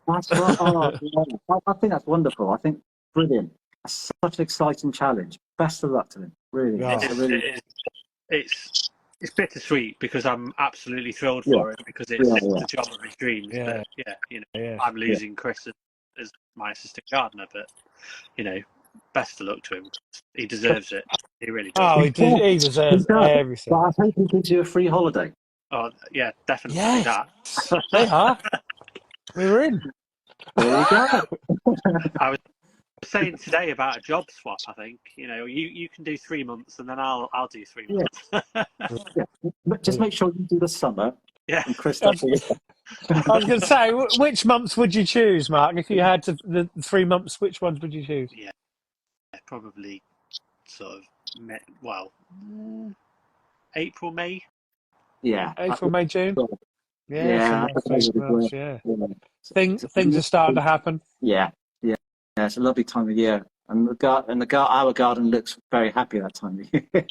That's right. Oh, yeah. I think that's wonderful. I think brilliant. That's such an exciting challenge. Best of luck to him. Really. Yeah. It's bittersweet because I'm absolutely thrilled for it because it's the job of his dreams. Yeah. But I'm losing Chris as my assistant gardener, but best of luck to him. He deserves it. He really does. Oh, he deserves everything. But I hope he gives you a free holiday. Oh, yeah, definitely Yes. that. They are. We're in. There you go. I was saying today about a job swap. I think you can do 3 months, and then I'll do 3 months. But just make sure you do the summer. Yeah. And Chris, I was going to say, which months would you choose, Mark? If you had the 3 months, which ones would you choose? Yeah, probably sort of April, May. Yeah. April, May, June. Yeah. Things are starting to happen. Yeah. It's a lovely time of year, and our garden looks very happy that time of year.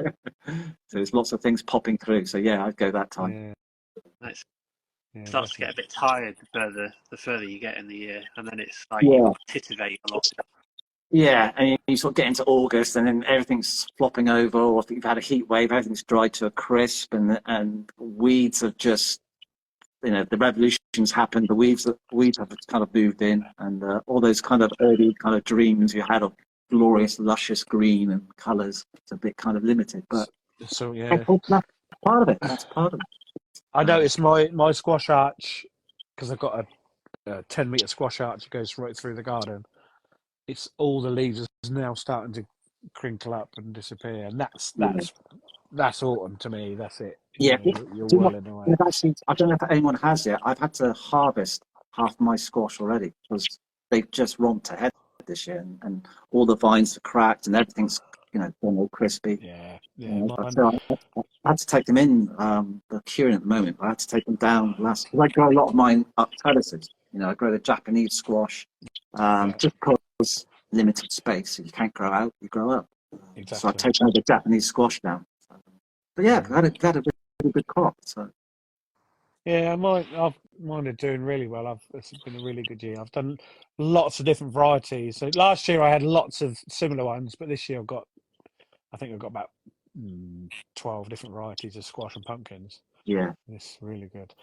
So there's lots of things popping through. So yeah, I'd go that time. Yeah. Nice. It starts to get a bit tired the further you get in the year, and then it's like titivate a lot. Yeah, and you sort of get into August, and then everything's flopping over, or if you've had a heat wave, everything's dried to a crisp, and weeds have just, the revolution's happened. The weeds have kind of moved in, and all those kind of early kind of dreams you had of glorious, luscious green and colours, it's a bit kind of limited. But so yeah, that's part of it. That's part of it. I noticed my squash arch, because I've got a 10-metre squash arch that goes right through the garden. It's all the leaves are now starting to crinkle up and disappear, and that's autumn to me. That's it. Yeah, you're well in the way. Actually, I don't know if anyone has yet. I've had to harvest half my squash already because they've just romped ahead this year, and all the vines are cracked and everything's gone all crispy. Yeah. So I had to take them in. They're curing at the moment. I had to take them down because I grow a lot of mine up terraces. I grow the Japanese squash, just because limited space. So you can't grow out, you grow up. Exactly. So I've taken over the Japanese squash now. But yeah, I've had a really good crop. So yeah, mine are doing really well. It's been a really good year. I've done lots of different varieties. So last year I had lots of similar ones, but this year I think I've got about 12 different varieties of squash and pumpkins. Yeah, it's really good.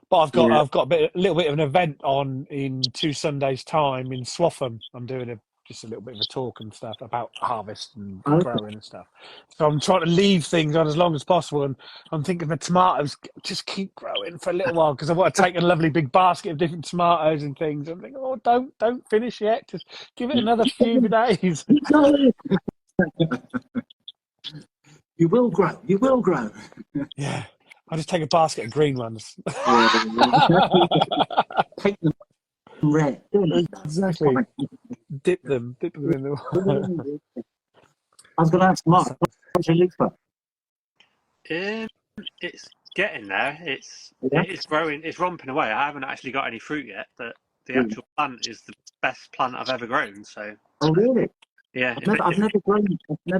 But I've got a little bit of an event on in 2 Sundays' time in Swaffham. I'm doing just a little bit of a talk and stuff about harvest and growing and stuff. So I'm trying to leave things on as long as possible, and I'm thinking the tomatoes just keep growing for a little while because I want to take a lovely big basket of different tomatoes and things. I'm thinking, don't finish yet. Just give it another few days. You will grow. You will grow. Yeah. I'll just take a basket of green ones. Take them red. Exactly. Dip them in the water. I was going to ask Mark, what's your loofah? It's getting there. It's growing. It's romping away. I haven't actually got any fruit yet, but the actual plant is the best plant I've ever grown. So. Oh really? Yeah. I've never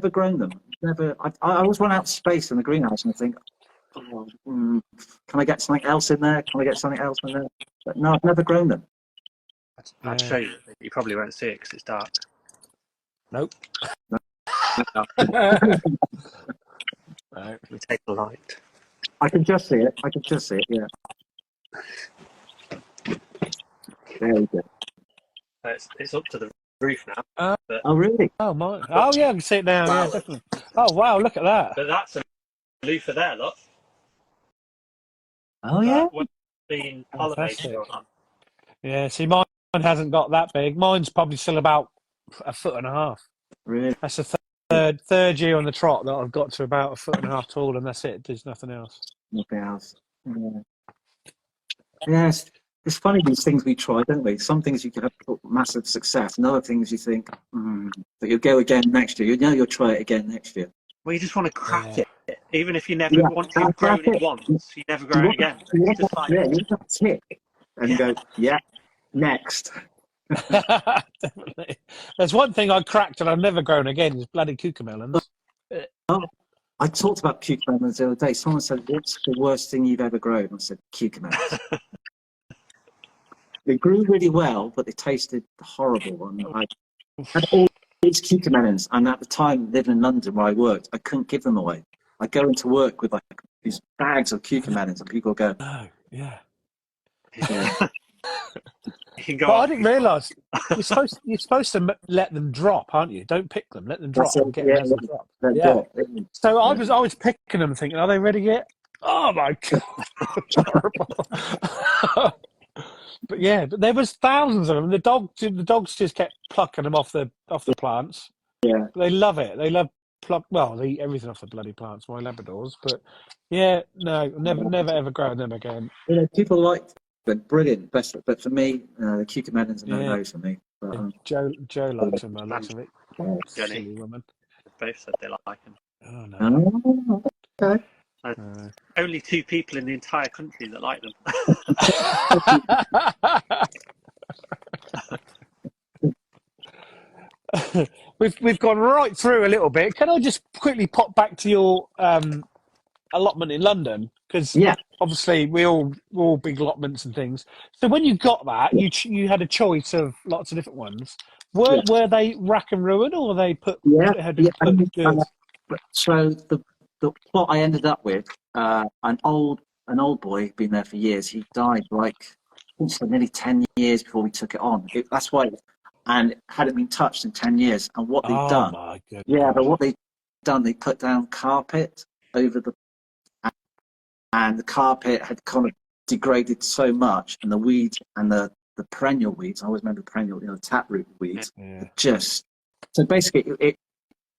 grown them. I always run out of space in the greenhouse and I think, can I get something else in there? But no, I've never grown them. I'd show you. You probably won't see it because it's dark. Nope. Let me take the light. I can just see it. Yeah. There we go. It's up to the roof now. Oh really? Oh my! Oh yeah, I can see it now. Wow. Yeah, definitely. Oh wow! Look at that. But that's a loofah there. Look. Oh yeah. Being pollinated on. Yeah. See, mine hasn't got that big. Mine's probably still about 1.5 foot. Really? That's the third year on the trot that I've got to about 1.5 foot tall, and that's it. There's nothing else. Nothing else. Yeah. Yes. it's funny, these things we try, don't we? Some things you can have massive success, and other things you think, but you'll go again next year. You know, you'll try it again next year. Well, you just want to crack it. Even if you never, once you've grown it once, you never grow it again. You just tick and go, next. Definitely. There's one thing I cracked and I've never grown again is bloody cucamelons. I talked about cucamelons the other day. Someone said, "What's the worst thing you've ever grown?" I said, "Cucamelons." They grew really well, but they tasted horrible. And I had all these cucamelons, and at the time, living in London where I worked, I couldn't give them away. I go into work with like these bags of cucamelons, and people go, "Oh, yeah." But I didn't realise you're supposed to let them drop, aren't you? Don't pick them, let them drop and get them as they drop. So I was picking them, thinking, are they ready yet? Oh my god, horrible! but there was thousands of them. The dogs just kept plucking them off the plants. Yeah, they love it. They love they eat everything off the bloody plants. My Labradors, but never ever growing them again. You know, people like. But brilliant, best. But for me, the cucamelons are no for me. But, Joe likes them. I like it. Jenny, silly woman. Both said they like them. Oh no. Okay. Only 2 people in the entire country that like them. We've gone right through a little bit. Can I just quickly pop back to your allotment in London? Because obviously we're all big allotments and things. So when you got that, you had a choice of lots of different ones. Were they rack and ruin, or were they put? Good? So the plot I ended up with, an old boy, been there for years. He died nearly 10 years before we took it on. That's why, and it hadn't been touched in 10 years. And what they've done, my goodness. but what they've done, they put down carpet over the. And the carpet had kind of degraded so much, and the weeds and the perennial weeds, I always remember perennial, taproot weeds, so basically it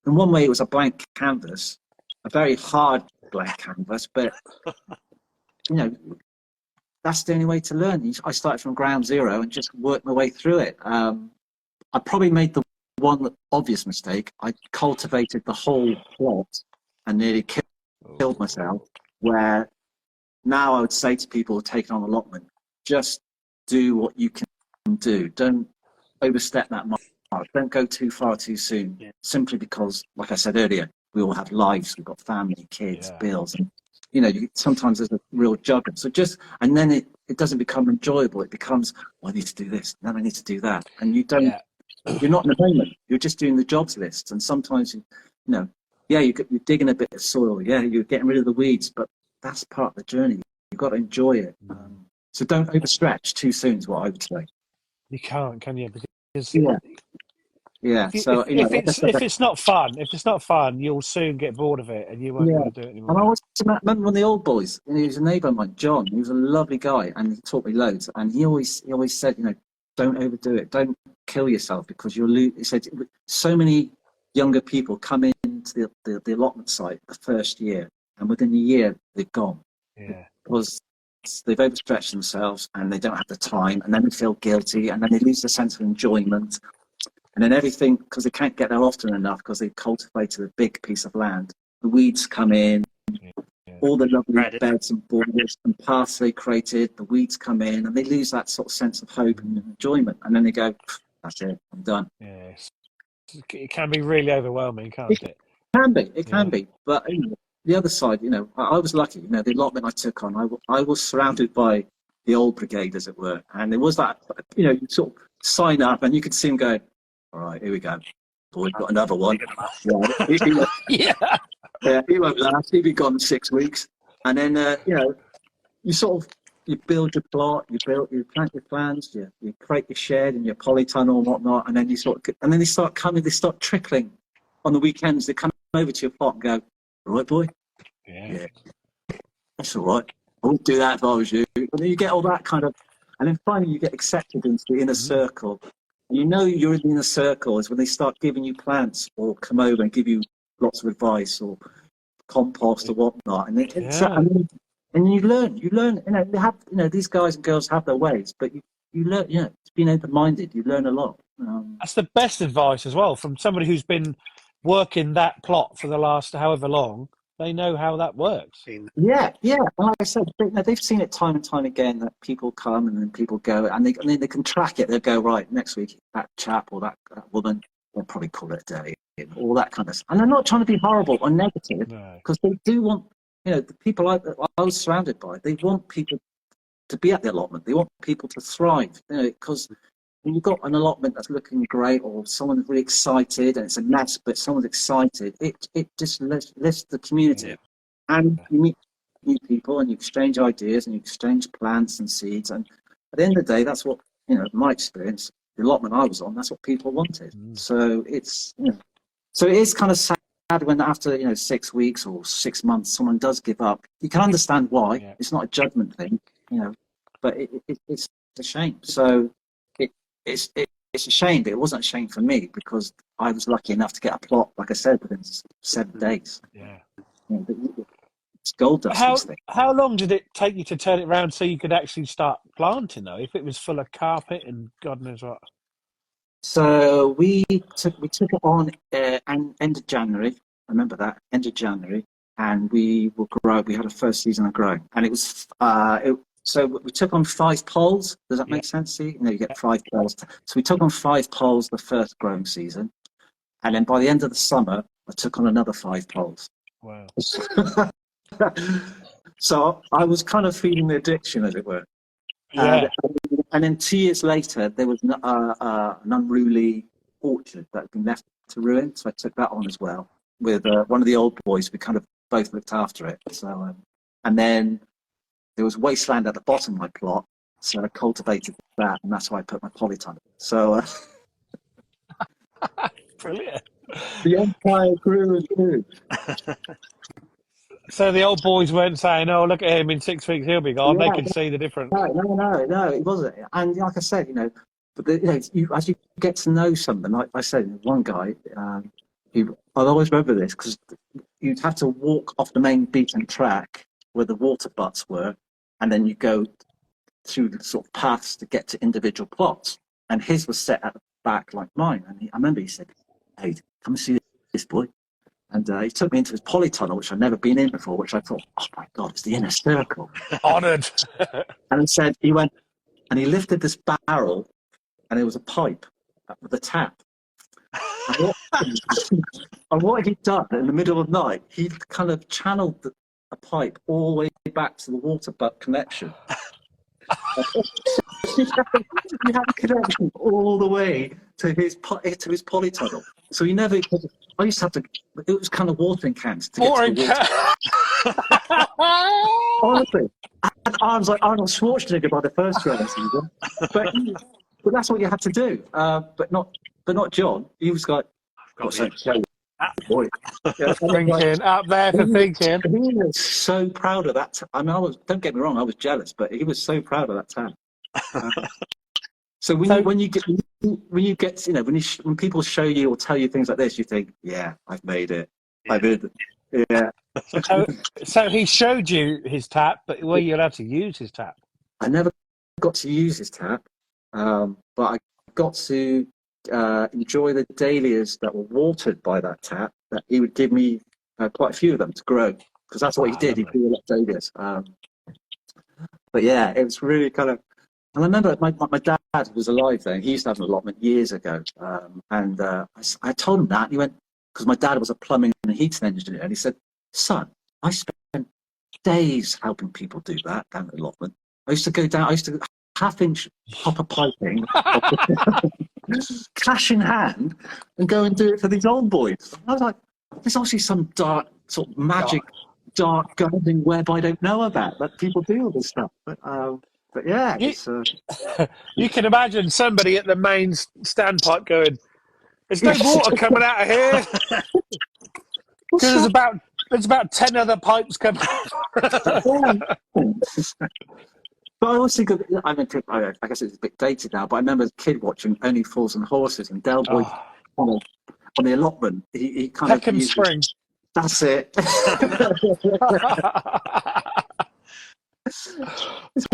in one way it was a blank canvas, a very hard blank canvas, but that's the only way to learn. I started from ground zero and just worked my way through it. I probably made the one obvious mistake. I cultivated the whole plot and nearly killed myself, where now I would say to people taking on allotment, just do what you can do. Don't overstep that mark. Don't go too far too soon, simply because, like I said earlier, we all have lives. We've got family, kids, bills. And, sometimes there's a real juggle. So and then it doesn't become enjoyable. It becomes, I need to do this, then I need to do that. And you don't, you're not in the moment. You're just doing the jobs list. And sometimes, you're digging a bit of soil. Yeah, you're getting rid of the weeds, but that's part of the journey. You've got to enjoy it. So don't overstretch too soon is what I would say. You can't, can you? Because if it's not fun, you'll soon get bored of it and you won't want to do it anymore. And I always remember one of the old boys. He was a neighbour of mine, John. He was a lovely guy, and he taught me loads. And he always said, don't overdo it. Don't kill yourself, because you'll lose. He said, so many younger people come into the allotment site the first year, and within a year they're gone. Because they've overstretched themselves and they don't have the time, and then they feel guilty, and then they lose the sense of enjoyment, and then everything, because they can't get there often enough because they've cultivated a big piece of land. The weeds come in, all the lovely beds and borders and paths they created, the weeds come in, and they lose that sort of sense of hope and enjoyment, and then they go, that's it, I'm done. Yes. It can be really overwhelming, can't it? It can be, but the other side, I was lucky. The allotment I took on, I was surrounded by the old brigade, as it were, and there was that, you sort of sign up, and you could see them going, all right, here we go. Boy, got another one. He won't last. He'll be gone in 6 weeks, and then you build your plot, you plant your plants, you create your shed and your polytunnel and whatnot, and then they start trickling on the weekends. They come over to your plot and go, all right, boy. Yeah, that's all right. I wouldn't do that if I was you. But then you get all that kind of, and then finally you get accepted into the inner circle. And you're in the inner circle is when they start giving you plants or come over and give you lots of advice or compost or whatnot. And and you learn, they have, these guys and girls have their ways, but you learn, being open-minded, you learn a lot. That's the best advice as well from somebody who's been working that plot for the last however long. They know how that works. Yeah. And like I said, they've seen it time and time again that people come and then people go, and then they can track it. They'll go, right, next week, that chap or that woman, they'll probably call it a day, all that kind of stuff. And they're not trying to be horrible or negative, because they do want, the people I was surrounded by, they want people to be at the allotment. They want people to thrive, because when you've got an allotment that's looking great, or someone's really excited and it's a mess, but someone's excited, it just lifts the community. And you meet new people and you exchange ideas and you exchange plants and seeds. And at the end of the day, that's what, my experience, the allotment I was on, that's what people wanted. So it's, so it is kind of sad when after, 6 weeks or 6 months, someone does give up. You can understand why. Yeah. It's not a judgment thing, but it's a shame. So it's a shame, but it wasn't a shame for me because I was lucky enough to get a plot, like I said, within 7 days. Yeah. It's gold dust. How long did it take you to turn it around so you could actually start planting, though, if it was full of carpet and God knows what? So we took it on end of January. I remember that, end of January, and we will grow. We had a first season of growing, and it was so we took on 5 poles. Does that make sense to you? You get 5 poles. So we took on 5 poles the first growing season, and then by the end of the summer, I took on another 5 poles. Wow. So I was kind of feeding the addiction, as it were. Yeah. And then 2 years later, there was an unruly orchard that had been left to ruin. So I took that on as well with one of the old boys. We kind of both looked after it. So, and then there was wasteland at the bottom of my plot. So I cultivated that, and that's why I put my polytunnel. So brilliant. The empire grew and grew. So the old boys weren't saying, "Oh, look at him! In 6 weeks, he'll be gone." They could see the difference. No, it wasn't. And like I said, but as you get to know something, like I said, one guy, I'll always remember this because you'd have to walk off the main beaten track where the water butts were, and then you go through the sort of paths to get to individual plots. And his was set at the back like mine. And I remember he said, "Hey, come and see this boy." And he took me into his polytunnel, which I'd never been in before, which I thought, oh my God, it's the inner circle. Honoured. And he went, and he lifted this barrel, and there was a pipe with a tap. And what he'd done in the middle of the night, he'd kind of channeled a pipe all the way back to the water butt connection. You had a connection all the way to his polytunnel. So he never. I used to have to. It was kind of watering cans to get to the water. Honestly, and I was like Arnold Schwarzenegger by the first season. But that's what you had to do. But not John. He was like, boy, thinking up there for thinking. He was so proud of that. I mean, don't get me wrong, I was jealous, but he was so proud of that time. So when people show you or tell you things like this, you think, yeah, I've made it. I did. Yeah. So he showed you his tap, but were you allowed to use his tap? I never got to use his tap, but I got to enjoy the dahlias that were watered by that tap. That he would give me quite a few of them to grow, because that's what he did. He grew a lot of dahlias. But yeah, it was really kind of. And I remember my dad was alive then. He used to have an allotment years ago, and I told him that. And he went, because my dad was a plumbing and heating engineer, and he said, "Son, I spent days helping people do that down at the allotment. I used to go down. I used to half-inch copper piping, cash in hand, and go and do it for these old boys." And I was like, "There's obviously some dark sort of magic, dark gardening web I don't know about that people do all this stuff." But yeah, you can imagine somebody at the main standpipe going, "There's no water coming out of here." Because there's about 10 other pipes coming. But I also think, I guess it's a bit dated now, but I remember as a kid watching Only Fools and Horses, and Del Boy on the allotment. He kind Peckham of Spring. That's it. It's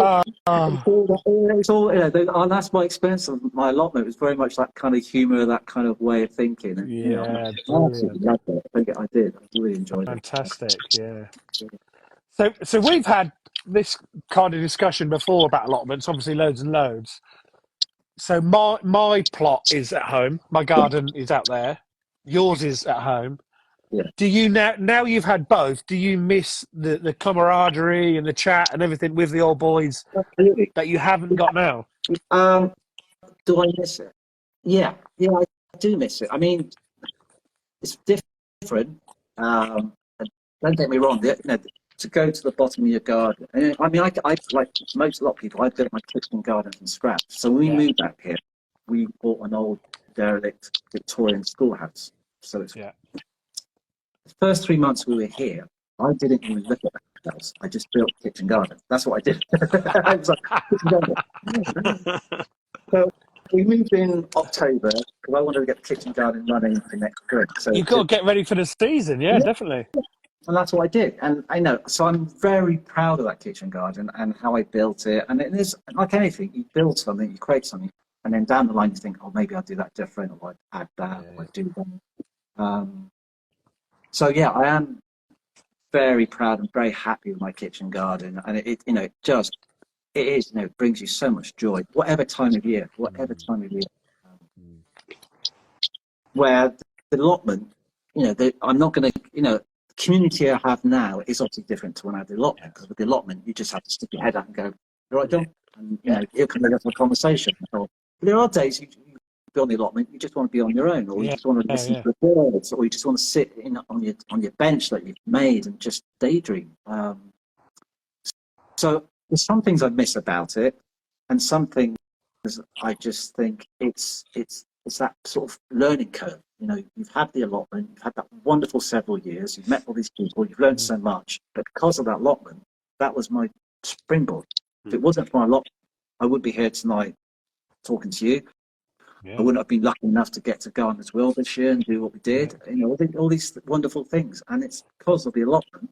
all, and that's my experience of my allotment. It was very much that kind of humour, that kind of way of thinking. And, Yeah, I absolutely loved it. I think I did. I really enjoyed fantastic. Yeah. So we've had this kind of discussion before about allotments, obviously loads and loads. So my plot is at home. My garden is out there. Yours is at home. Yeah. Do you now you've had both, do you miss the camaraderie and the chat and everything with the old boys Absolutely. that you haven't got now? Do I miss it? Yeah, I do miss it. I mean, it's different. And don't get me wrong. To go to the bottom of your garden. I mean, I like a lot of people. I built my kitchen garden from scratch. So when we moved back here, we bought an old derelict Victorian schoolhouse. So it's the first 3 months we were here, I didn't even look at the house. I just built a kitchen garden. That's what I did. I was like, kitchen garden. So we moved in October because I wanted to get the kitchen garden running for next spring. So You've got to get ready for the season, yeah, definitely. And that's what I did. And I know, so I'm very proud of that kitchen garden and how I built it. And it is like anything, you build something, you create something, and then down the line you think, oh, maybe I'll do that different, or I'd add that, or I'd do that. So yeah, I am very proud and very happy with my kitchen garden. And it brings you so much joy, whatever time of year. Where the allotment, I'm not going to, the community I have now is obviously different to when I had the allotment, because with the allotment, you just have to stick your head out and go, all right, John? And, it can make up a conversation. But there are days you be on the allotment, you just want to be on your own, or you just want to listen to the birds, or you just want to sit on your bench that you've made and just daydream. So there's some things I miss about it, and some things I just think it's that sort of learning curve. You've had the allotment, you've had that wonderful several years, you've met all these people, you've learned so much, but because of that allotment, that was my springboard. If it wasn't for my allotment, I wouldn't be here tonight talking to you. I wouldn't have been lucky enough to get to Gardener's World this year and do what we did. All these wonderful things, and it's because of the allotment.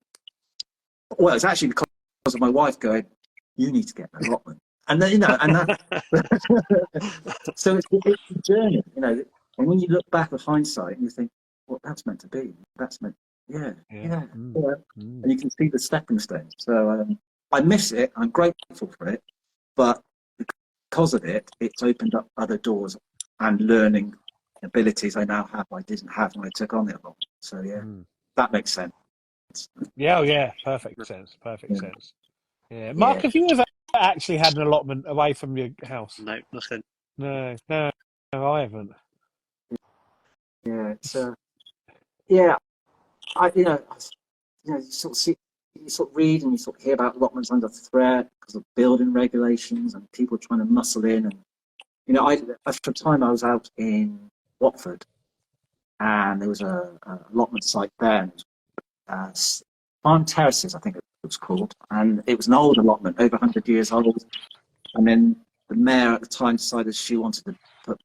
Well, it's actually because of my wife going, you need to get an allotment. And then, and that. So it's a journey, and when you look back with hindsight, you think, well, that's meant to be. That's meant, and you can see the stepping stones. So I miss it. I'm grateful for it, but because of it, it's opened up other doors and learning abilities I now have I didn't have when I took on the allotment. So that makes sense. Yeah, perfect sense. Yeah, Mark, have you ever actually had an allotment away from your house? No, nothing. No, I haven't. Yeah, it's you sort of see, you sort of read and you sort of hear about allotments under threat because of building regulations and people trying to muscle in. And after a time I was out in Watford, and there was a allotment site there, Farm Terraces, I think it was called, and it was an old allotment, over 100 years old. And then the mayor at the time decided she wanted to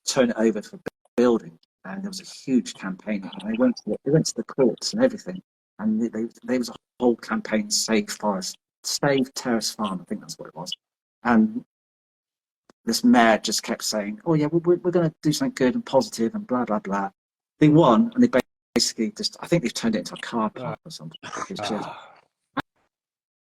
turn it over for building, and there was a huge campaign. And they went to the courts and everything, and there was a whole campaign, Save Terrace Farm, I think that's what it was. And this mayor just kept saying, "Oh yeah, we're going to do something good and positive and blah blah blah." They won, and they basically I think they've turned it into a car park or something.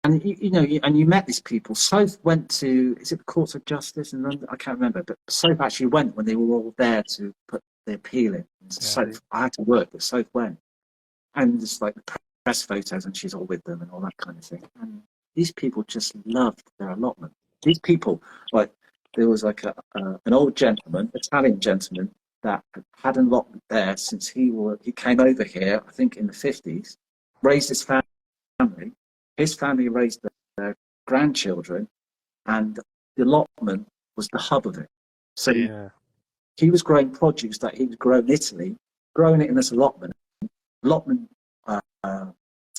And you met these people. Soph went to, is it the Courts of Justice in London? I can't remember, but Soph actually went when they were all there to put the appeal in. Soph, I had to work, but Soph went. And it's like the press photos, and she's all with them and all that kind of thing. And these people just loved their allotment. These people, like, there was like an old gentleman, Italian gentleman, that had an allotment there since he came over here, I think in the 50s, raised his family. His family raised their grandchildren, and the allotment was the hub of it. So he was growing produce that he would grow in Italy, growing it in this allotment. Allotment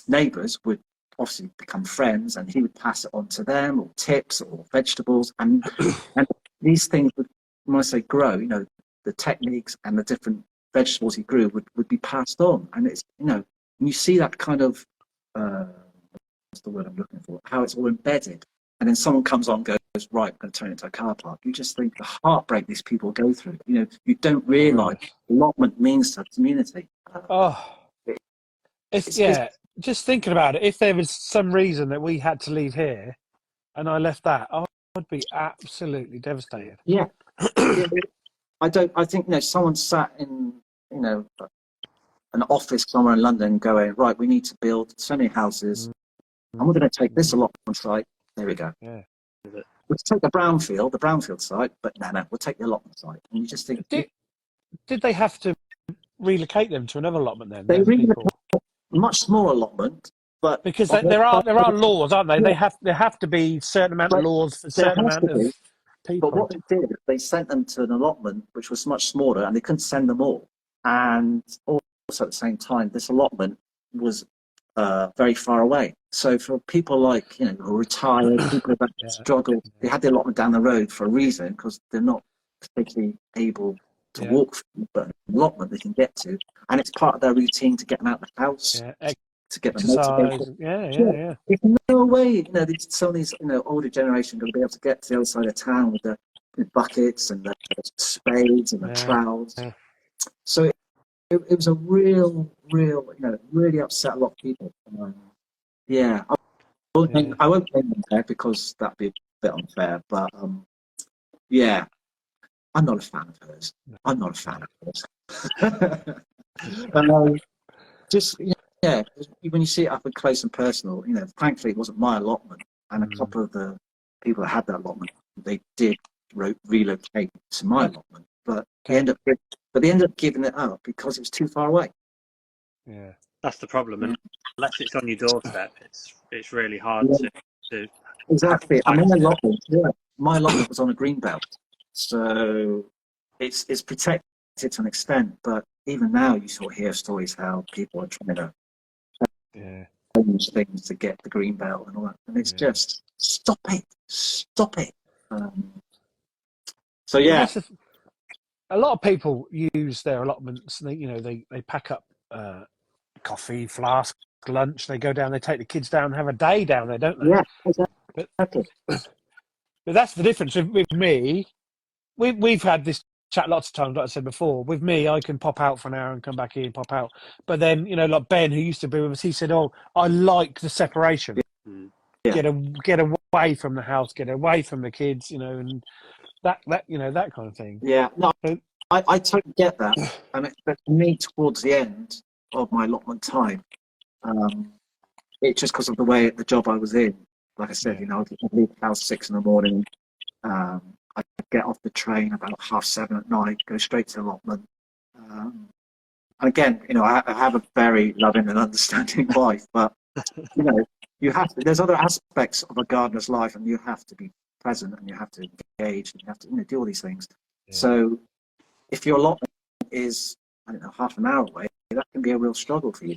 neighbours would obviously become friends, and he would pass it on to them, or tips, or vegetables. And these things would, when I say grow, the techniques and the different vegetables he grew would be passed on. And it's, when you see that kind of the word I'm looking for, how it's all embedded. And then someone comes on and goes, right, I'm going to turn it into a car park. You just think the heartbreak these people go through. You know, you don't realise allotment means to the community. Just thinking about it, if there was some reason that we had to leave here and I left that, I'd be absolutely devastated. Yeah. I think, you know, someone sat in, you know, an office somewhere in London going, right, we need to build so many houses and we're going to take this allotment site. There we go. Yeah. We'll take the brownfield site, but no, we'll take the allotment site. And you just think... Did they have to relocate them to another allotment then? They relocated much smaller allotment, but... Because there are laws, aren't they? There have to be certain amount of laws for a certain amount of people. But what they did, they sent them to an allotment which was much smaller, and they couldn't send them all. And also at the same time, this allotment was very far away. So for people like, you know, who are retired, people who have struggled, they had the allotment down the road for a reason, because they're not particularly able to walk through, but an allotment they can get to, and it's part of their routine to get them out of the house, to get them motivated. Yeah. There's no way, you know, some of these, you know, older generation are going to be able to get to the other side of town with the buckets and the spades and the trowels. Yeah. So it was a real, you know, really upset a lot of people. I won't blame them there because that'd be a bit unfair, but yeah, I'm not a fan of hers. I'm not a fan of hers. Just, yeah, when you see it up and close and personal, you know, thankfully it wasn't my allotment, and a couple of the people that had that allotment, they did relocate to my allotment, but they ended up giving it up because it was too far away. Yeah, that's the problem. And unless it's on your doorstep, it's really hard to. Exactly. I mean, my allotment was on a green belt, so it's protected to an extent. But even now, you sort of hear stories how people are trying to change things to get the green belt and all that, and it's just stop it. So yeah. A lot of people use their allotments. They pack up coffee, flask, lunch. They go down. They take the kids down and have a day down there, don't they? Yeah, exactly. But that's the difference with me. We've had this chat lots of times. Like I said before, with me, I can pop out for an hour and come back in, pop out. But then, like Ben, who used to be with us, he said, "Oh, I like the separation. Yeah. Get away from the house, get away from the kids, and." That kind of thing. Yeah, no, I totally get that. And for me, towards the end of my allotment time, it's just because of the job I was in. Like I said, I'd leave the house 6 a.m. I'd get off the train about 7:30 at night, go straight to the allotment. And again, I have a very loving and understanding wife, but you have to. There's other aspects of a gardener's life, and you have to be present, and you have to engage, and you have to do all these things. So if your allotment is half an hour away, that can be a real struggle for you.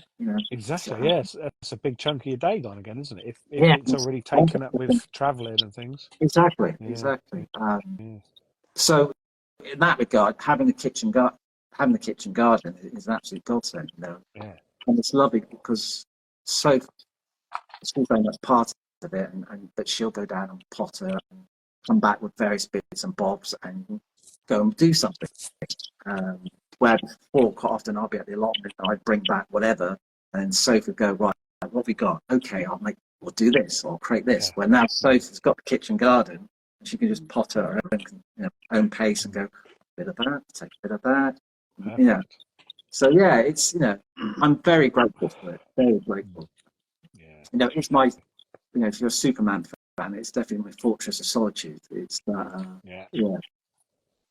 Exactly. Yes, that's a big chunk of your day gone again, isn't it? If it's already taken up with travelling and things. Exactly. So in that regard, having the kitchen garden is an absolute godsend. And it's lovely because she's very much part of it, but she'll go down and potter and come back with various bits and bobs and go and do something. Where before, quite often I'll be at the allotment and I'd bring back whatever, and Sophie would go, right, what we got? Okay, we'll do this, or create this. Where now Sophie's got the kitchen garden, and she can just potter at her own pace and go, a bit of that, take a bit of that. So yeah, it's I'm very grateful for it. Very grateful. It's my if you're a Superman fan, it's definitely my fortress of solitude. It's that,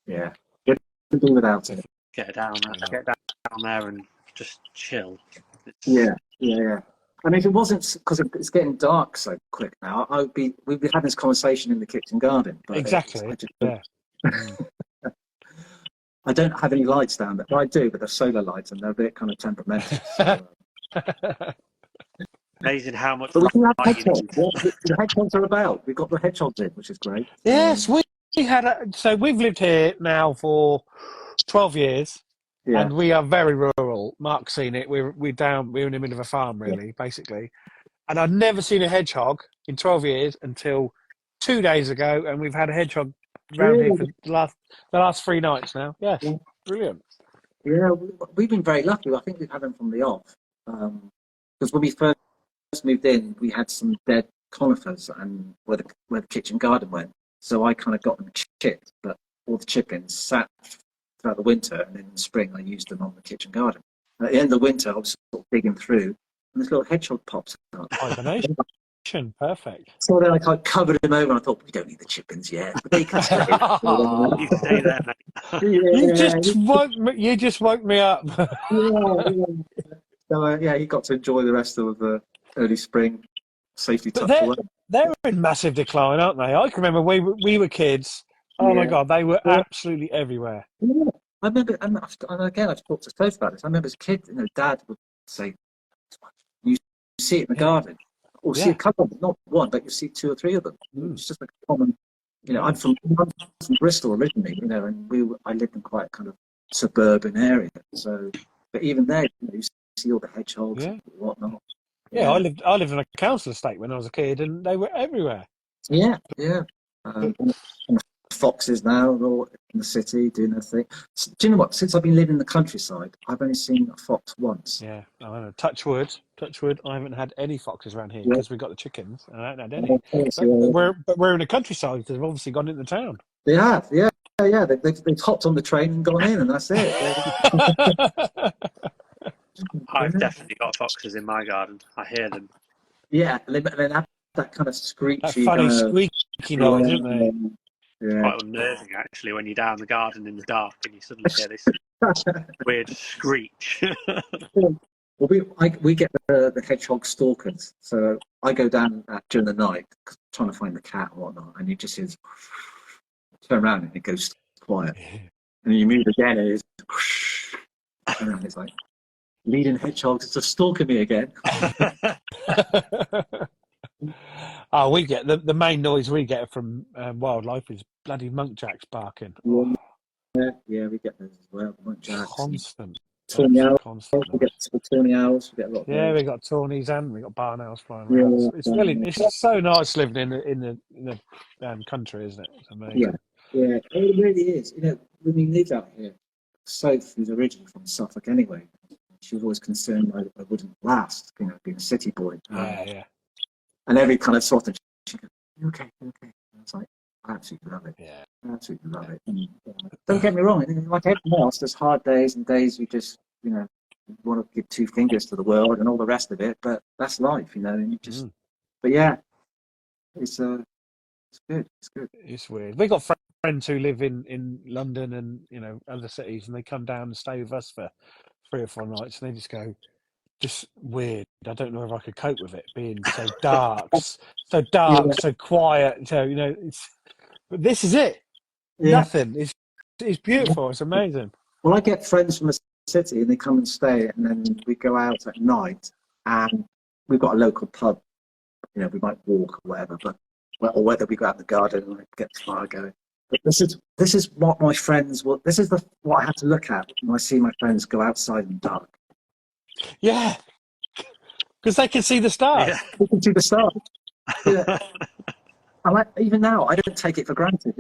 Couldn't do without it. Get down there and just chill. Yeah. I mean, if it wasn't because it's getting dark so quick now, we'd be having this conversation in the kitchen garden. But exactly. I don't have any lights down there. Well, I do, but they're solar lights, and they're a bit kind of temperamental. Amazing how much. But we do have hedgehogs. The hedgehogs are about. We've got the hedgehogs in, which is great. Yes, we had. So we've lived here now for 12 years, and we are very rural. Mark's seen it. We're in the middle of a farm, really, basically. And I'd never seen a hedgehog in 12 years until 2 days ago, and we've had a hedgehog around here for the last 3 nights now. Yes, Yeah. brilliant. Yeah, we've been very lucky. I think we've had them from the off. Because when we first moved in, we had some dead conifers and where the kitchen garden went. So I kind of got them chipped, but all the chippings sat throughout the winter, and then in the spring I used them on the kitchen garden. And at the end of the winter, I was sort of digging through, and this little hedgehog pops up. Hibernation, perfect. So then I kind of covered him over, and I thought, we don't need the chippings yet, but they can stay. You stay there, mate. You just woke me up. So he got to enjoy the rest of the early spring. Safely tucked away. They're in massive decline, aren't they? I can remember we were kids. Oh my God, they were absolutely everywhere. Yeah. I remember, and again, I've talked to Stove about this. I remember as a kid, Dad would say, "You see it in the garden, or see a couple of them, not one, but you see 2 or 3 of them." It's just like a common. I'm from Bristol originally, and I lived in quite a kind of suburban area. So, but even there, you see all the hedgehogs and whatnot. Yeah, I lived in a council estate when I was a kid, and they were everywhere. Yeah. And foxes now are all in the city doing their thing. So, do you know what? Since I've been living in the countryside, I've only seen a fox once. Yeah, I know. Touch wood. I haven't had any foxes around here because we've got the chickens, and I haven't had any. But we're in the countryside. They've obviously gone into town. They have, yeah. They've hopped on the train and gone in, and that's it. I've definitely got foxes in my garden. I hear them. Yeah, and they have that kind of screechy, that funny squeaky noise, isn't they? Yeah. Quite unnerving, actually, when you're down the garden in the dark and you suddenly hear this weird screech. Well, we get the hedgehog stalkers, so I go down during the night trying to find the cat or whatnot, and you just hear turn around and it goes quiet, and then you move again and it's like leading hedgehogs are stalking me again. Oh, we get the main noise we get from wildlife is bloody muntjacs barking. Yeah, we get those as well. Muntjacs, constant. Tawny owls. We get tawny owls. We get a lot. We got tawnies and we got barn owls flying around. It's so nice living in the country, isn't it? It's amazing. Yeah, it really is. When we lived out here, Soph, who's originally from Suffolk anyway, she was always concerned I wouldn't last, being a city boy. Yeah. And every kind of sort of, she goes, "You okay? You okay?" And it's like, I absolutely love it. Yeah, I absolutely love it. And, don't get me wrong, like everyone else, there's hard days and days you just, want to give 2 fingers to the world and all the rest of it. But that's life, and you just. But yeah, it's good. It's good. It's weird. We got friends who live in London and other cities, and they come down and stay with us for 3 or 4 nights, and they just go, just weird. I don't know if I could cope with it being so dark, so quiet. So but this is it. Yeah. Nothing. It's beautiful. It's amazing. Well, I get friends from the city, and they come and stay, and then we go out at night, and we've got a local pub. We might walk or whatever, or whether we go out in the garden and get the fire going. But this is what my friends will. This is what I have to look at when I see my friends go outside in the dark. Yeah, because they can see the stars. Yeah. They can see the stars. Yeah. And even now, I don't take it for granted.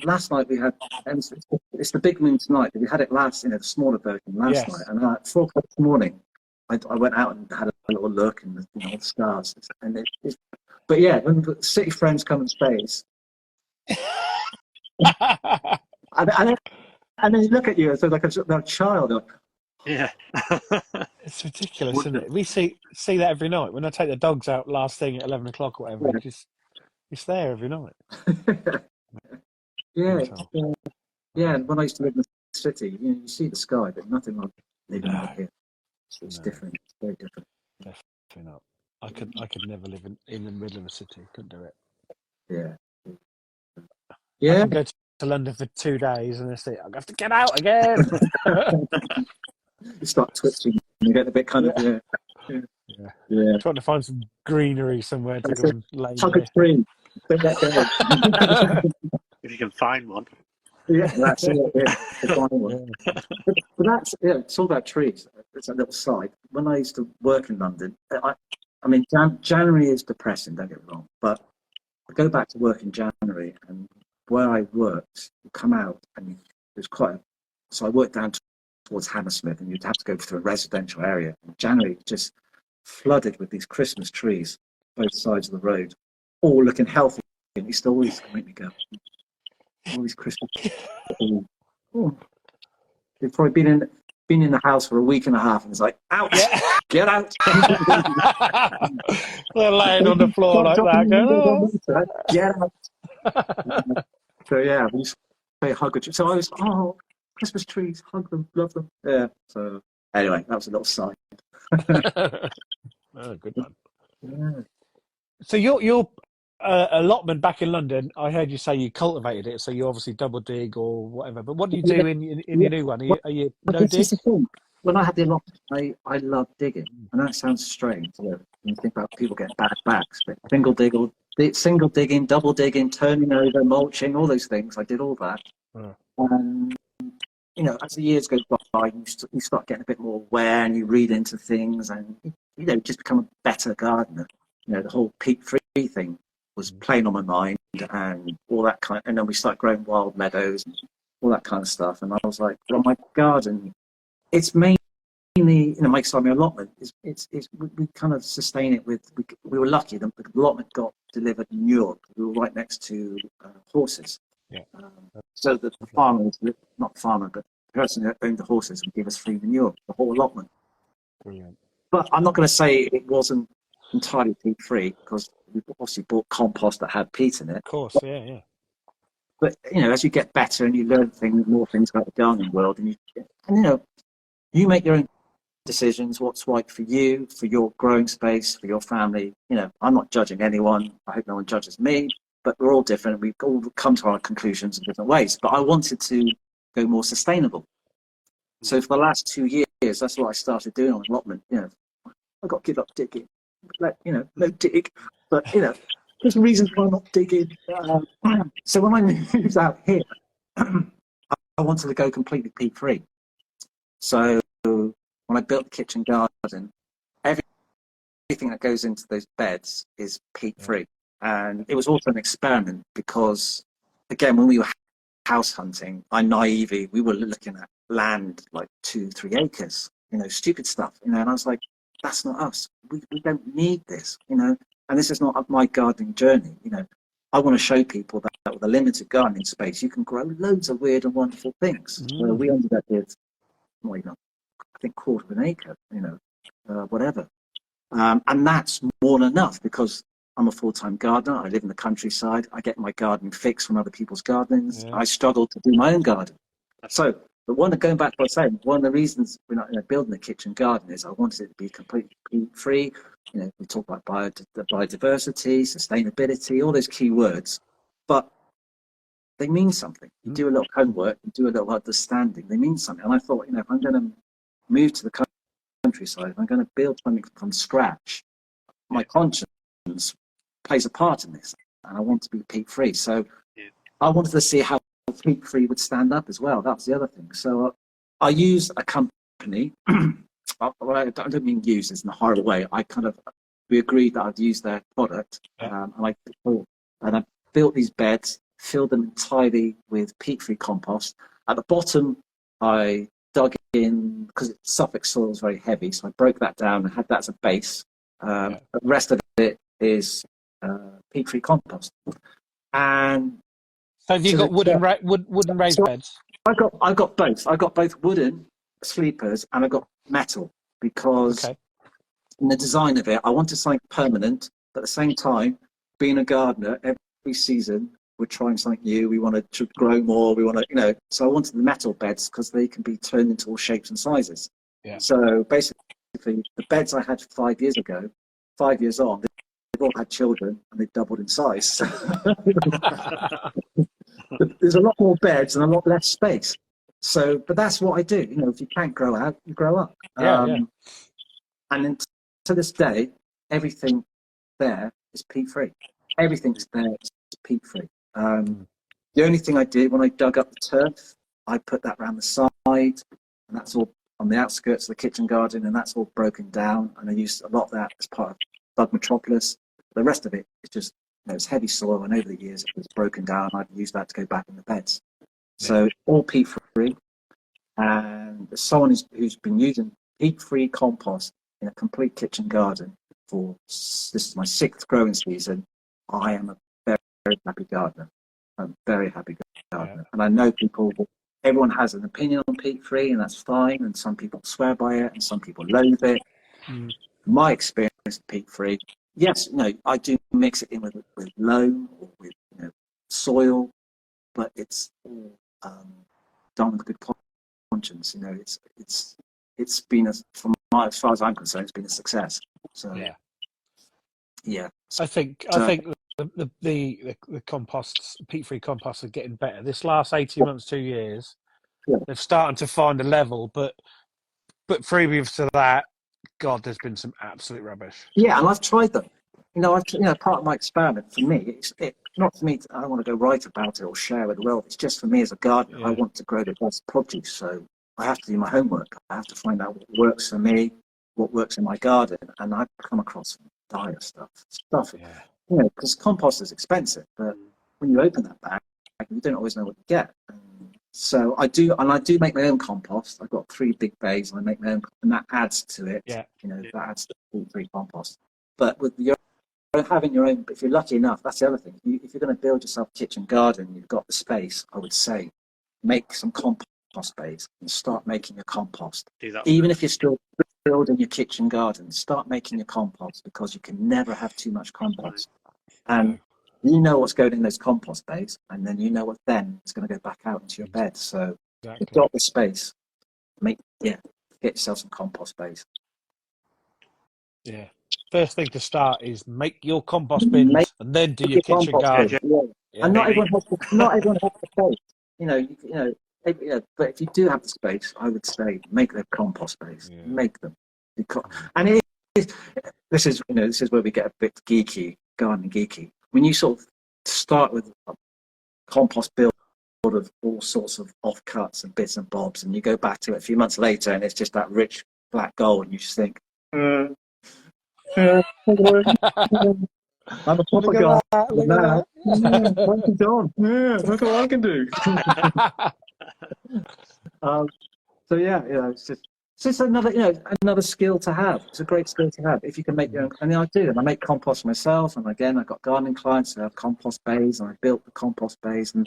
Last night we had, and it's the big moon tonight, but we had it the smaller version last night. And at 4 o'clock this morning, I went out and had a little look and the stars. But yeah, when the city friends come and stay, and they look at you as like a child. Yeah. It's ridiculous, isn't it? We see that every night. When I take the dogs out last thing at 11 o'clock or whatever, it's there every night. Yeah. And when I used to live in the city, you see the sky, but nothing like living out here. It's different. It's very different. Definitely not. I could never live in the middle of a city. Couldn't do it. Yeah. I can go to London for 2 days and I say, I have to get out again. You start twitching. You get a bit kind of trying to find some greenery somewhere to go and lay. Hug a tree. Don't let go. If you can find one. Yeah, that's it. Yeah, find one. But that's it's all about trees. It's a little side. When I used to work in London, I mean, January is depressing, don't get me wrong, but I go back to work in January, and where I worked, you come out, and there's so I worked down towards Hammersmith, and you'd have to go through a residential area. And January just flooded with these Christmas trees, both sides of the road, all looking healthy. And it used to always make me go, all these Christmas trees. Oh. They've probably been in the house for a week and a half, and it's like, out, get out. They're laying on the floor like that, going, get out. So yeah, we used to play hug a tree. So I was, Christmas trees, hug them, love them. Yeah. So anyway, that was a little side. Oh, good one. Yeah. So your allotment back in London, I heard you say you cultivated it, so you obviously double dig or whatever. But what do you do in your new one? Are you no dig? Is the thing. When I had the allotment, I love digging, and that sounds strange. You know, when you think about people getting bad backs, but single digging, double digging, turning over, mulching, all those things. I did all that. You know, as the years go by, you start getting a bit more aware, and you read into things, and you know, just become a better gardener. You know, the whole peat-free thing was playing on my mind, and all that kind. And then we start growing wild meadows and all that kind of stuff. And I was like, well, my garden, it's mainly, you know, my allotment we kind of sustain it with. We were lucky. The allotment got delivered in Europe. We were right next to horses. Yeah. So the farmer, not farmer, but the person who owned the horses would give us free manure, the whole allotment. Brilliant. But I'm not going to say it wasn't entirely peat-free, because we obviously bought compost that had peat in it. Of course, yeah. But you know, as you get better and you learn more things about the gardening world, and you know, you make your own decisions. What's right for you, for your growing space, for your family. You know, I'm not judging anyone. I hope no one judges me. But we're all different. We've all come to our conclusions in different ways. But I wanted to go more sustainable. So for the last 2 years, that's what I started doing on allotment. You know, I got to give up digging. No dig. But you know, there's reasons why I'm not digging. So when I moved out here, I wanted to go completely peat-free. So when I built the kitchen garden, everything that goes into those beds is peat-free. And it was also an experiment because, again, when we were house hunting, we were looking at land like 2-3 acres, you know, stupid stuff, you know, and I was like, that's not us. We don't need this, you know, and this is not my gardening journey, you know. I want to show people that with a limited gardening space, you can grow loads of weird and wonderful things. We ended up with, I think, 1/4 of an acre, you know, whatever. And that's more than enough because I'm a full-time gardener. I live in the countryside. I get my gardening fix from other people's gardenings. Yeah. I struggle to do my own garden. So, but going back to what I was saying, one of the reasons we're not building a kitchen garden is I wanted it to be completely peat-free. You know, we talk about biodiversity, sustainability, all those key words, but they mean something. You do a little homework, you do a little understanding. They mean something. And I thought, you know, if I'm going to move to the countryside, if I'm going to build something from scratch, my conscience plays a part in this, and I want to be peat-free. So I wanted to see how peat-free would stand up as well. That was the other thing. So I used a company. I don't mean use this in a horrible way. We agreed that I'd use their product, and I built these beds, filled them entirely with peat-free compost. At the bottom, I dug in, because Suffolk soil is very heavy, so I broke that down and had that as a base. The rest of it is peat-free compost. And so have you got wooden raised beds? I got both. I got both wooden sleepers and I got metal, because in the design of it, I wanted something permanent, but at the same time, being a gardener, every season we're trying something new. We want to grow more. We want to, you know. So I wanted the metal beds because they can be turned into all shapes and sizes. Yeah. So basically, the beds I had 5 years ago, 5 years on, they've all had children and they've doubled in size. There's a lot more beds and a lot less space. So, but that's what I do. You know, if you can't grow out, you grow up. And then to this day, everything there is peat-free. Everything's there is peat-free. The only thing I did when I dug up the turf, I put that around the side, and that's all on the outskirts of the kitchen garden, and that's all broken down. And I used a lot of that as part of dug metropolis. The rest of it is just, it's heavy soil, and over the years it was broken down. I've used that to go back in the beds. So all peat-free. And as someone who's been using peat-free compost in a complete kitchen garden for, this is my 6th growing season, I am a very, very happy gardener. I'm a very happy gardener. And I know everyone has an opinion on peat-free, and that's fine. And some people swear by it, and some people loathe it. My experience with peat-free, yes, I do mix it in with loam or with soil, but it's all done with good conscience. It's been as far as I'm concerned, it's been a success. So yeah. I think the composts, peat-free composts, are getting better. This last 18 months, 2 years, they're starting to find a level, but previous to that, God, there's been some absolute rubbish. Yeah, and I've tried them. Part of my experiment for me, it's not for me. I want to go write about it or share with the world. It's just for me as a gardener. I want to grow the best produce, so I have to do my homework. I have to find out what works for me, what works in my garden, and I've come across some dire stuff. Because compost is expensive, but when you open that bag, you don't always know what you get. So I do make my own compost. I've got 3 big bays, and I make my own, and that adds to it. That adds to the peat-free compost. But with having your own, if you're lucky enough, that's the other thing. If you're going to build yourself a kitchen garden, you've got the space, I would say, make some compost bays and start making your compost. Even if you're still building your kitchen garden, start making your compost, because you can never have too much compost. And you know what's going in those compost bays, and then you know what then is going to go back out into your bed. So you've got the space. Get yourself some compost bays. Yeah. First thing to start is make your compost bins, and then do your kitchen garden. And not everyone has the space. But if you do have the space, I would say make the compost bays. Make them. And this is where we get a bit gardening geeky. When you sort of start with a compost build of all sorts of offcuts and bits and bobs, and you go back to it a few months later, and it's just that rich black gold, and you just think, I'm a proper guy now. What you done? Look what I can do. It's just another skill to have. It's a great skill to have if you can make your own. And I do, and I make compost myself. And again, I've got gardening clients who have compost bays, and I built the compost bays, and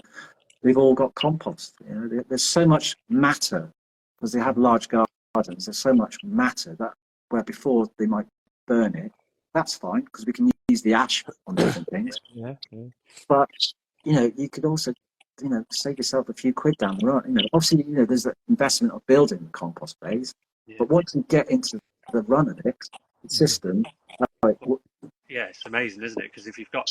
we've all got compost. There's so much matter because they have large gardens. There's so much matter that where before they might burn it. That's fine because we can use the ash on different things. But you could also save yourself a few quid down the road. Obviously, there's the investment of building the compost bays, but once you get into the run of it, the system, it's amazing, isn't it? Because if you've got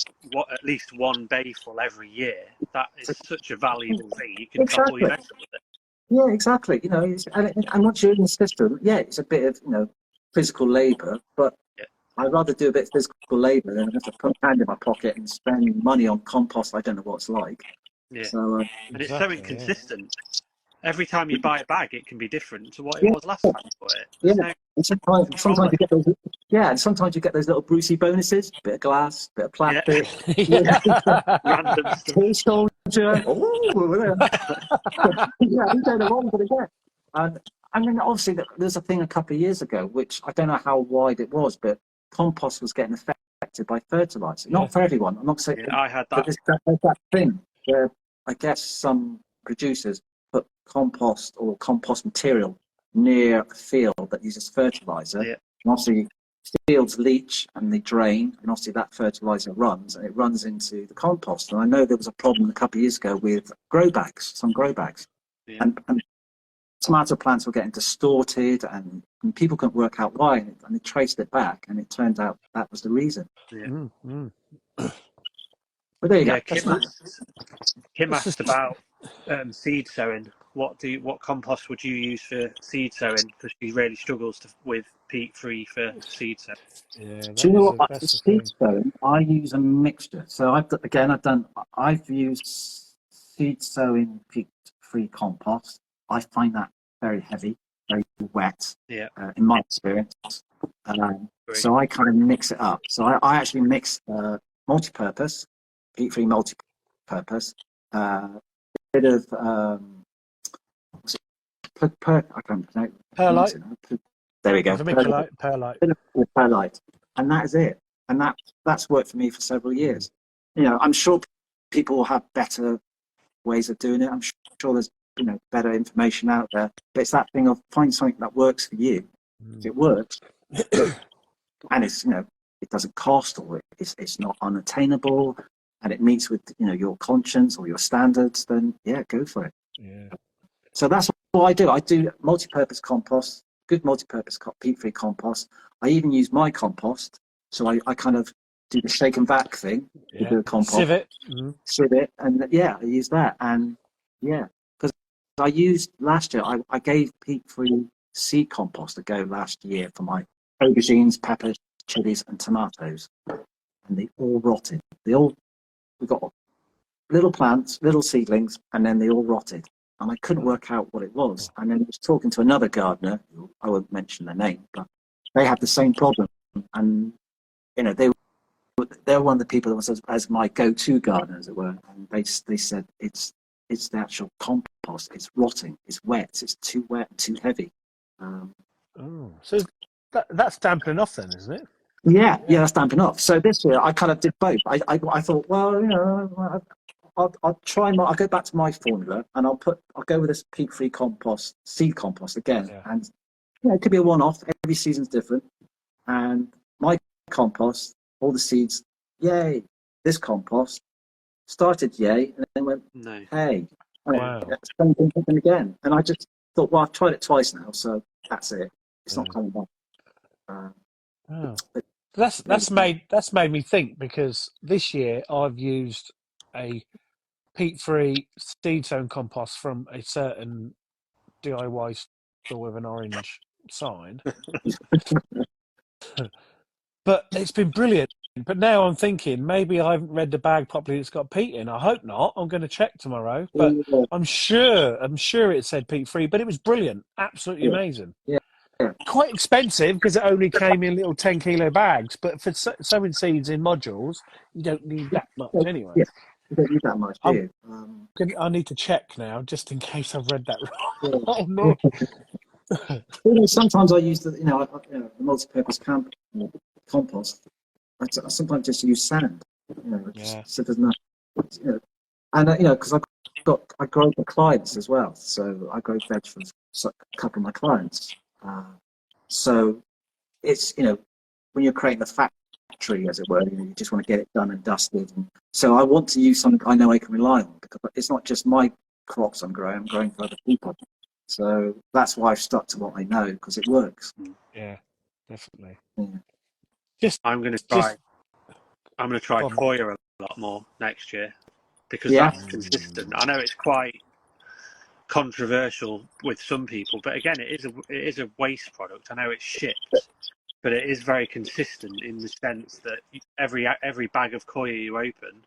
at least one bay full every year, that is such a valuable thing. You can couple your mess with it. Yeah, exactly. And once you're in the system, it's a bit of physical labour, but I'd rather do a bit of physical labour than have to put a hand in my pocket and spend money on compost. I don't know what it's like. Yeah. So, and it's so inconsistent. Every time you buy a bag, it can be different to what it was last time you bought it. And sometimes you get those. Yeah, and sometimes you get those little Brucey bonuses: bit of glass, bit of plastic, random tea soldier. Oh, you don't know what you're gonna get. And then obviously there's a thing a couple of years ago, which I don't know how wide it was, but compost was getting affected by fertilizer. Not for everyone. I'm not saying. I had that. But there's that thing where I guess some producers put compost or compost material near a field that uses fertilizer. And obviously fields leach and they drain, and obviously that fertilizer runs into the compost. And I know there was a problem a couple of years ago with some grow bags. And tomato plants were getting distorted, and people couldn't work out why, and they traced it back, and it turned out that was the reason. But there you go. Kim asked about seed sowing. What compost would you use for seed sowing? Because she really struggles with peat-free for seed sowing. Do you know what? For seed sowing, I use a mixture. So I've used seed sowing peat-free compost. I find that very heavy, very wet, in my experience. So I kind of mix it up. So I actually mix multi-purpose, peat-free multi-purpose, bit of I can't know. Perlite. There we go. Perlite. Bit of perlite, and that is it. And that's worked for me for several years. You know, I'm sure people will have better ways of doing it. I'm sure there's better information out there. But it's that thing of find something that works for you. If it works, and it's it doesn't cost, or it's not unattainable, and it meets with your conscience or your standards, then yeah, go for it. Yeah. So that's what I do. I do multi-purpose compost, good multi-purpose peat-free compost. I even use my compost, so I kind of do the shake and vac thing. Yeah. Do the compost, sieve it, and I use that, and because I used last year, I gave peat-free seed compost a go last year for my aubergines, peppers, chilies, and tomatoes, and they all rotted. We got little plants, little seedlings, and then they all rotted. And I couldn't work out what it was. And then I was talking to another gardener, I won't mention their name, but they had the same problem. And they're one of the people that was as my go-to gardener, as it were. And they said it's the actual compost. It's rotting. It's wet. It's too wet and too heavy. So that's dampening off then, isn't it? Yeah, that's damping off. So this year I kind of did both. I thought, well, I'll try I'll go back to my formula, and I'll go with this peat-free compost, seed compost again, and it could be a one-off. Every season's different, and my compost, all the seeds, yay! This compost started yay, and then went hey, wow, same thing happened again, and I just thought, well, I've tried it twice now, so that's it. It's not coming back. That's made me think, because this year I've used a peat-free seed sown compost from a certain DIY store with an orange sign, but it's been brilliant. But now I'm thinking maybe I haven't read the bag properly. It's got peat in. I hope not. I'm going to check tomorrow. But I'm sure it said peat-free. But it was brilliant, absolutely amazing. Yeah. Quite expensive because it only came in little 10-kilo bags. But for sowing seeds in modules, you don't need that much anyway. Yeah. You don't need that much, do you? I need to check now, just in case I've read that wrong. Oh, no. Sometimes I use the multi-purpose compost. I sometimes just use sand. So there's no, and because I grow for clients as well. So I grow veg for a couple of my clients. So it's when you're creating the factory, as it were, you just want to get it done and dusted. And so I want to use something I know I can rely on, because it's not just my crops I'm growing for other people. So that's why I've stuck to what I know, because it works. Yeah, definitely. Yeah. I'm going to try Koya a lot more next year, because that's consistent. I know it's quite controversial with some people, but again, it is a waste product. I know it's shipped, but it is very consistent in the sense that every bag of Koya you open,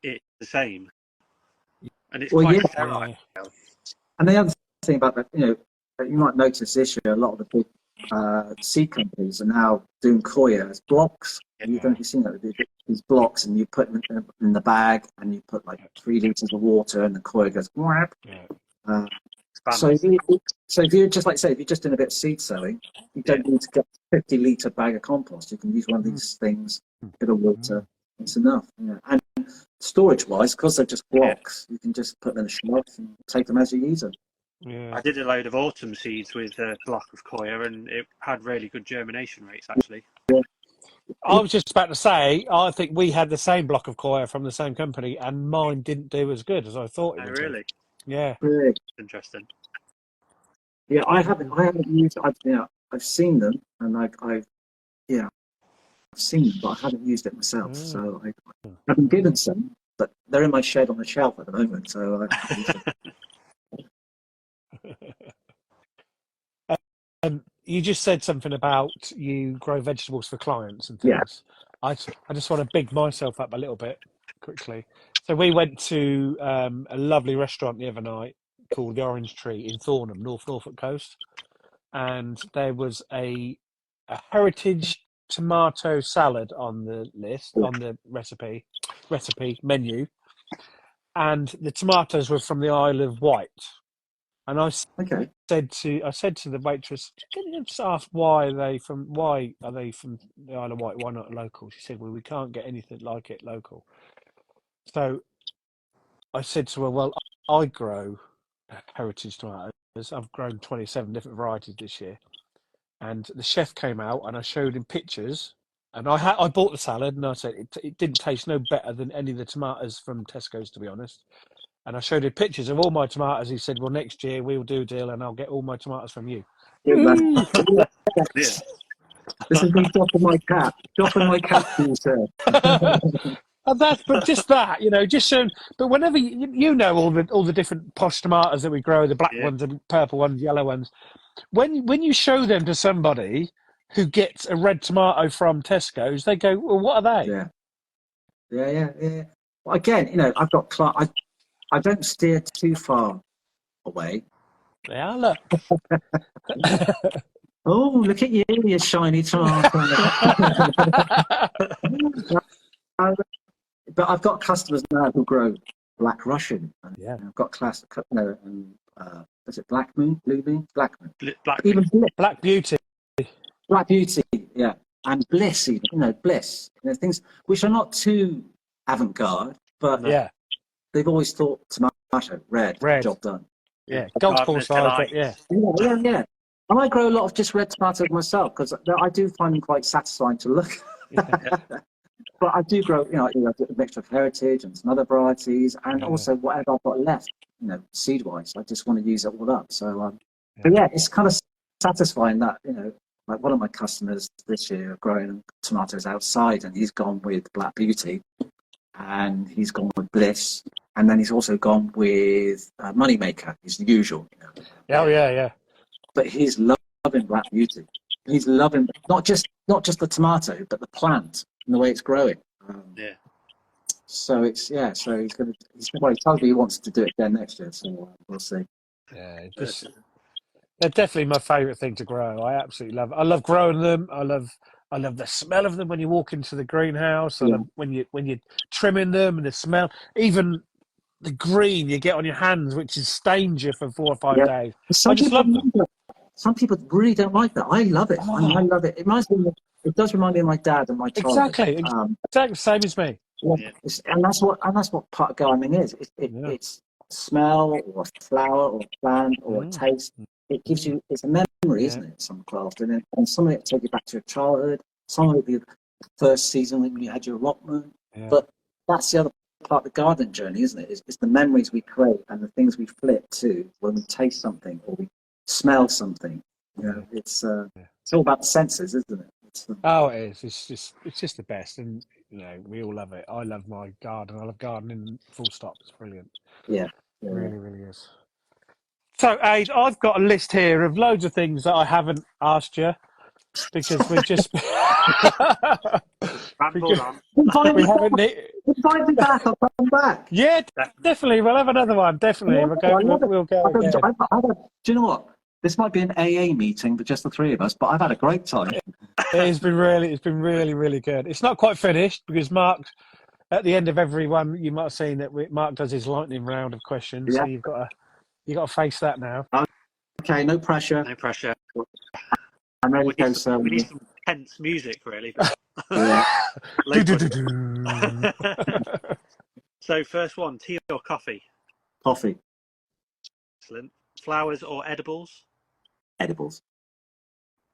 it's the same, and it's quite sterile. And the other thing about that, you might notice this year, a lot of the big seed companies are now doing Koya as blocks. You've seen that, these blocks, and you put them in the bag, and you put like 3 liters of water, and the Koya goes. So if you just if you're just doing a bit of seed sowing, you don't need to get a 50-litre bag of compost. You can use one of these things, a bit of water. It's enough. And storage-wise, because they're just blocks, you can just put them in a shelf and take them as you use them. I did a load of autumn seeds with a block of Koya, and it had really good germination rates, actually. I was just about to say, I think we had the same block of Koya from the same company, and mine didn't do as good as I thought it would. Really? Yeah. Really interesting. Yeah, I haven't used. I've seen them, and I've seen them, but I haven't used it myself. So I've been given some, but they're in my shed on the shelf at the moment. So I haven't used them. You just said something about you grow vegetables for clients and things. I just want to big myself up a little bit quickly. So we went to a lovely restaurant the other night called the Orange Tree in Thornham, Norfolk coast, and there was a heritage tomato salad on the list, on the recipe menu, and the tomatoes were from the Isle of Wight. And I Okay. said to the waitress, "Can you just ask why are they from the Isle of Wight? Why not local?" She said, "Well, we can't get anything like it local." So I said to her, "Well, I grow heritage tomatoes. I've grown 27 different varieties this year." And the chef came out, and I showed him pictures. And I bought the salad, and I said it didn't taste no better than any of the tomatoes from Tesco's, to be honest. And I showed him pictures of all my tomatoes. He said, "Well, next year we'll do a deal, and I'll get all my tomatoes from you." Yeah, man. Yeah. This is me dropping my cap. Dropping my cap to you, sir. And but just that, just so. But whenever you know all the different posh tomatoes that we grow, the black ones and purple ones, yellow ones, when you show them to somebody who gets a red tomato from Tesco's, they go, "Well, what are they?" Yeah. Well, again, I've got I don't steer too far away. They are, look. Oh, look at you shiny tomato. But I've got customers now who grow Black Russian. And, I've got is it Black Moon, Blue Moon, Black Moon, even Black Beauty, Black Beauty, yeah, and Bliss, even, Bliss. Things which are not too avant-garde, but they've always thought tomato, red, job done. Yeah, golf course size, yeah. And I grow a lot of just red tomatoes myself because I do find them quite satisfying to look. But I do grow, a mixture of heritage and some other varieties, and also whatever I've got left, seed-wise. I just want to use it all up. So, but it's kind of satisfying that, like one of my customers this year growing tomatoes outside, and he's gone with Black Beauty, and he's gone with Bliss, and then he's also gone with Moneymaker. He's the usual. Oh yeah. But he's loving Black Beauty. He's loving not just the tomato, but the plant and the way it's growing. So it's so he tells me he wants to do it again next year. So we'll see. Yeah, they're definitely my favourite thing to grow. I absolutely love it. I love growing them. I love the smell of them when you walk into the greenhouse. I love when you're trimming them and the smell. Even the green you get on your hands, which is stains you for 4 or 5 days. I just love them. Some people really don't like that. I love it. I love it. It does remind me of my dad and my childhood. Exactly. Same as me. And that's what part of gardening is. It's smell or flower or plant or taste. It gives you. It's a memory, isn't it? Some craft, and some of it take you back to your childhood. Some of it be the first season when you had your allotment. Yeah. But that's the other part of the gardening journey, isn't it? It's the memories we create and the things we flip to when we taste something or we smell something. It's all about the senses, isn't it? It is. It's just the best, and we all love it. I love my garden. I love gardening. Full stop. It's brilliant. Yeah. Really, really is. So, Ade, I've got a list here of loads of things that I haven't asked you because we're just. Invite me back. I'll come back. Yeah, definitely. We'll have another one. Definitely. We'll go again. Do you know what? This might be an AA meeting, but just the three of us. But I've had a great time. It's been really, really good. It's not quite finished because Mark, at the end of every one, you might have seen that Mark does his lightning round of questions. So you've got to face that now. Okay, no pressure. No pressure. I'm ready we to need we need some tense music, really. So, first one: tea or coffee? Coffee. Excellent. Flowers or edibles? Edibles.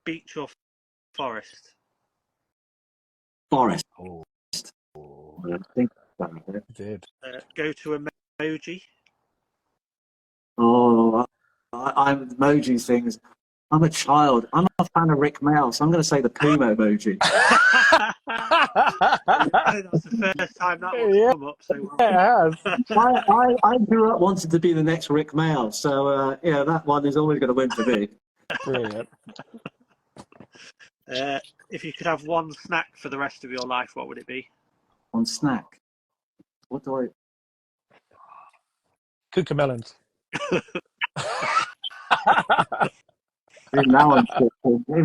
Beach or forest? Forest. I think that did. Go to emoji. I'm emoji things. I'm a child. I'm a fan of Rick Mail, so I'm going to say the Puma emoji. That's the first time that one's come up. So it has. I grew up wanting to be the next Rick Mail, so that one is always going to win for me. Brilliant. If you could have one snack for the rest of your life, what would it be? One snack? What do I... Cucamelons. Even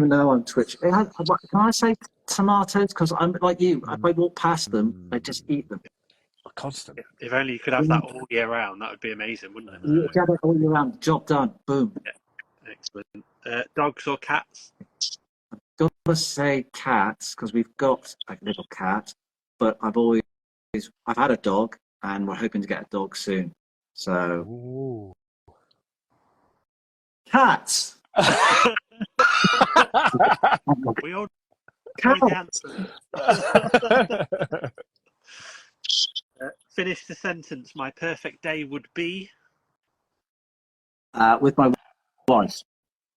now I'm twitching. Can I say tomatoes, because I'm like you. If I walk past them, I just eat them. Constant. If only you could have that all year round, that would be amazing, wouldn't it? You get it all year round. Job done. Boom. Yeah. Excellent. Dogs or cats? Gotta say cats, because we've got a little cat, but I've had a dog, and we're hoping to get a dog soon. So Ooh. cats. We all Cats. know the answer. Finish the sentence. My perfect day would be With my wife.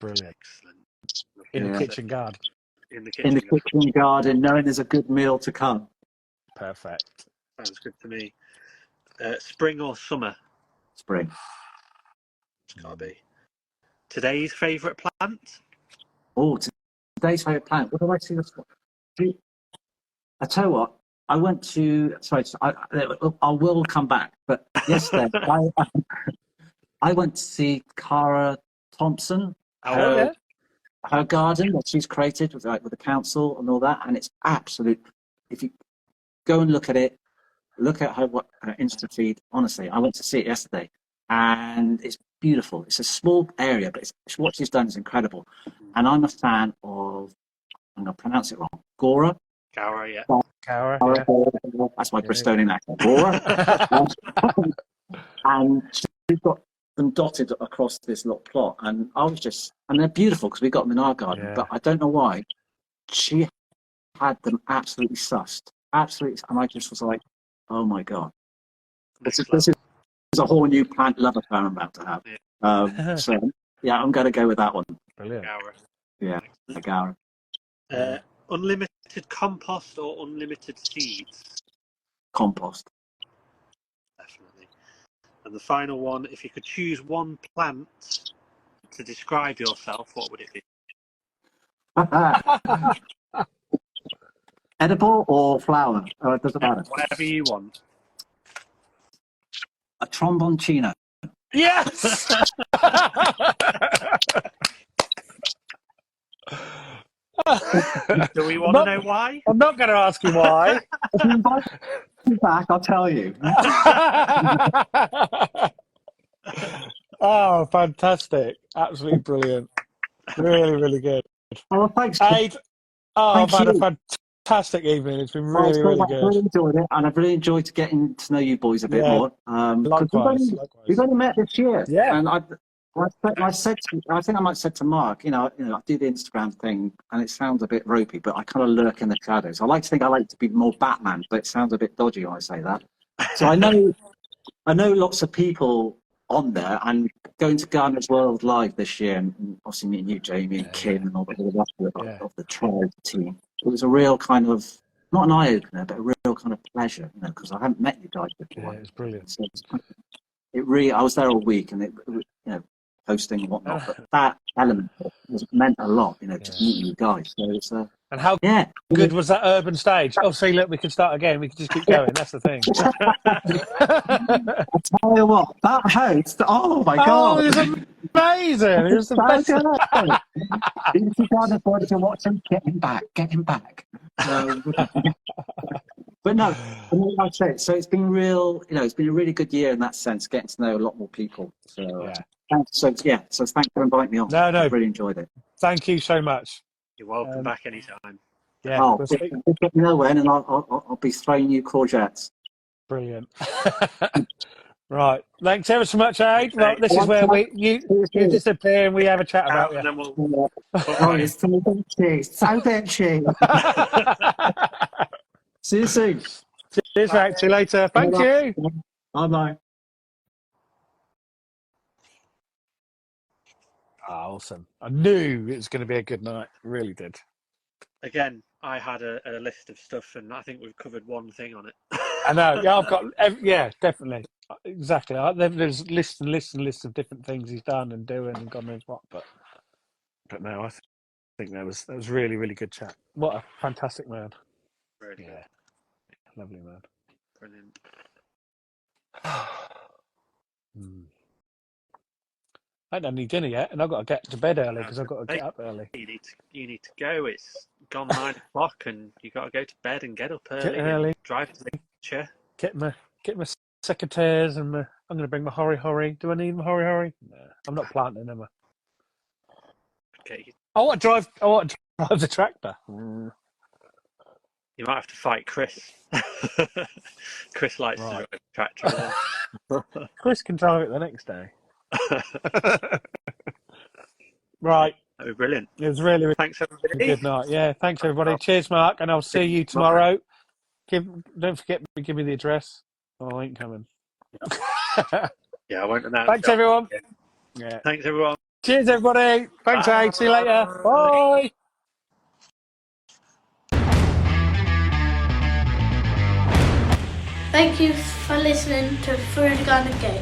Brilliant. excellent. In the kitchen garden. In the In the kitchen. kitchen garden, knowing there's a good meal to come. Perfect. Sounds good to me. Spring or summer? Spring. It's gotta be. Today's favourite plant? Oh, today's favourite plant. What do I see this for? I tell you what, I went to. Sorry, I will come back. But yesterday, I went to see Cara Thompson. Oh, Her garden that she's created with the council and all that, and it's absolute. If you go and look at it, look at her Insta feed. Honestly, I went to see it yesterday, and it's beautiful. It's a small area, but what she's done is incredible. And I'm a fan of. I'm going to pronounce it wrong. Gora. Cara, yeah. Cara, yeah. That's my Bristolian accent. Gora. And she's got them dotted across this little plot, and and they're beautiful because we got them in our garden. Yeah. But I don't know why she had them absolutely sussed, absolutely, and I just was like, oh my god, this is a whole new plant lover I'm about to have. Yeah. So yeah, I'm going to go with that one. Brilliant. Cara. Yeah, Gara. Unlimited compost or unlimited seeds? Compost. Definitely. And the final one, if you could choose one plant to describe yourself, what would it be? Edible or flower? Oh, it doesn't matter. Whatever you want. A Trombonchino. Yes! Do we want to know why? I'm not going to ask you why. If you invite me back, I'll tell you. Oh, fantastic. Absolutely brilliant. Really, really good. Oh, thanks. Ade, I've had you. a fantastic evening. It's been really, really I've really good. enjoyed it, and I've really enjoyed getting to know you boys a bit more. Likewise. We've only met this year. Yeah. And I think I might have said to Mark, I do the Instagram thing, and it sounds a bit ropey, but I kind of lurk in the shadows. I like to think I like to be more Batman, but it sounds a bit dodgy when I say that. So I know lots of people on there, and going to Gardener's World Live this year, and obviously meeting you, Jamie, and Kim, and all the rest of the tribe team. It was a real kind of, not an eye-opener, but a real kind of pleasure, because I haven't met you guys before. Yeah, it's brilliant. So I was there all week, and hosting and whatnot, but that element meant a lot, just meeting you guys. So it's and how good was that urban stage? Oh, see, look, we can start again. We can just keep going. That's the thing. I'll tell you what, that host, oh my God. Oh, it was amazing. It was the best. You can't afford to watch him. Get him back. But no, like I say, so it's been it's been a really good year in that sense, getting to know a lot more people. So thanks. So thanks for inviting me on. No, I really enjoyed it. Thank you so much. You're welcome back anytime. Yeah, just let me know when, and I'll be throwing you courgettes. Brilliant. Right. Thanks ever so much, Ade. Well, this is where you disappear and we have a chat about you. And then we'll... It's so benchy. See you soon. Cheers, mate. See you later. Thank you. Bye-bye. Oh, awesome. I knew it was going to be a good night. Really did. Again, I had a list of stuff, and I think we've covered one thing on it. I know. Yeah, I've got. Yeah, definitely. Exactly. There's lists and lists and lists of different things he's done and doing and God knows what. But no, I think that was really, really good chat. What a fantastic man. Really good. Lovely man. Brilliant. I ain't had any dinner yet, and I've got to get to bed early because I've got to get up early. You need to go. It's gone 9 o'clock, and you got to go to bed and get up early. Get early. And drive to the picture. Get my secateurs and I'm going to bring my hori. Do I need my hori? No, I'm not planting, am I? Okay. I want to drive the tractor. You might have to fight Chris. Chris likes to drive the tractor. Chris can drive it the next day. Right. That was brilliant. It was really thanks everybody. Good night. Yeah, thanks everybody. Cheers, Mark, and I'll see you tomorrow. Don't forget to give me the address. Oh, I ain't coming. Yeah, I won't announce. Thanks everyone. Yeah. Thanks everyone. Cheers everybody. Thanks, Ade. See you later. Bye. Thank you for listening to Through the Garden Gate.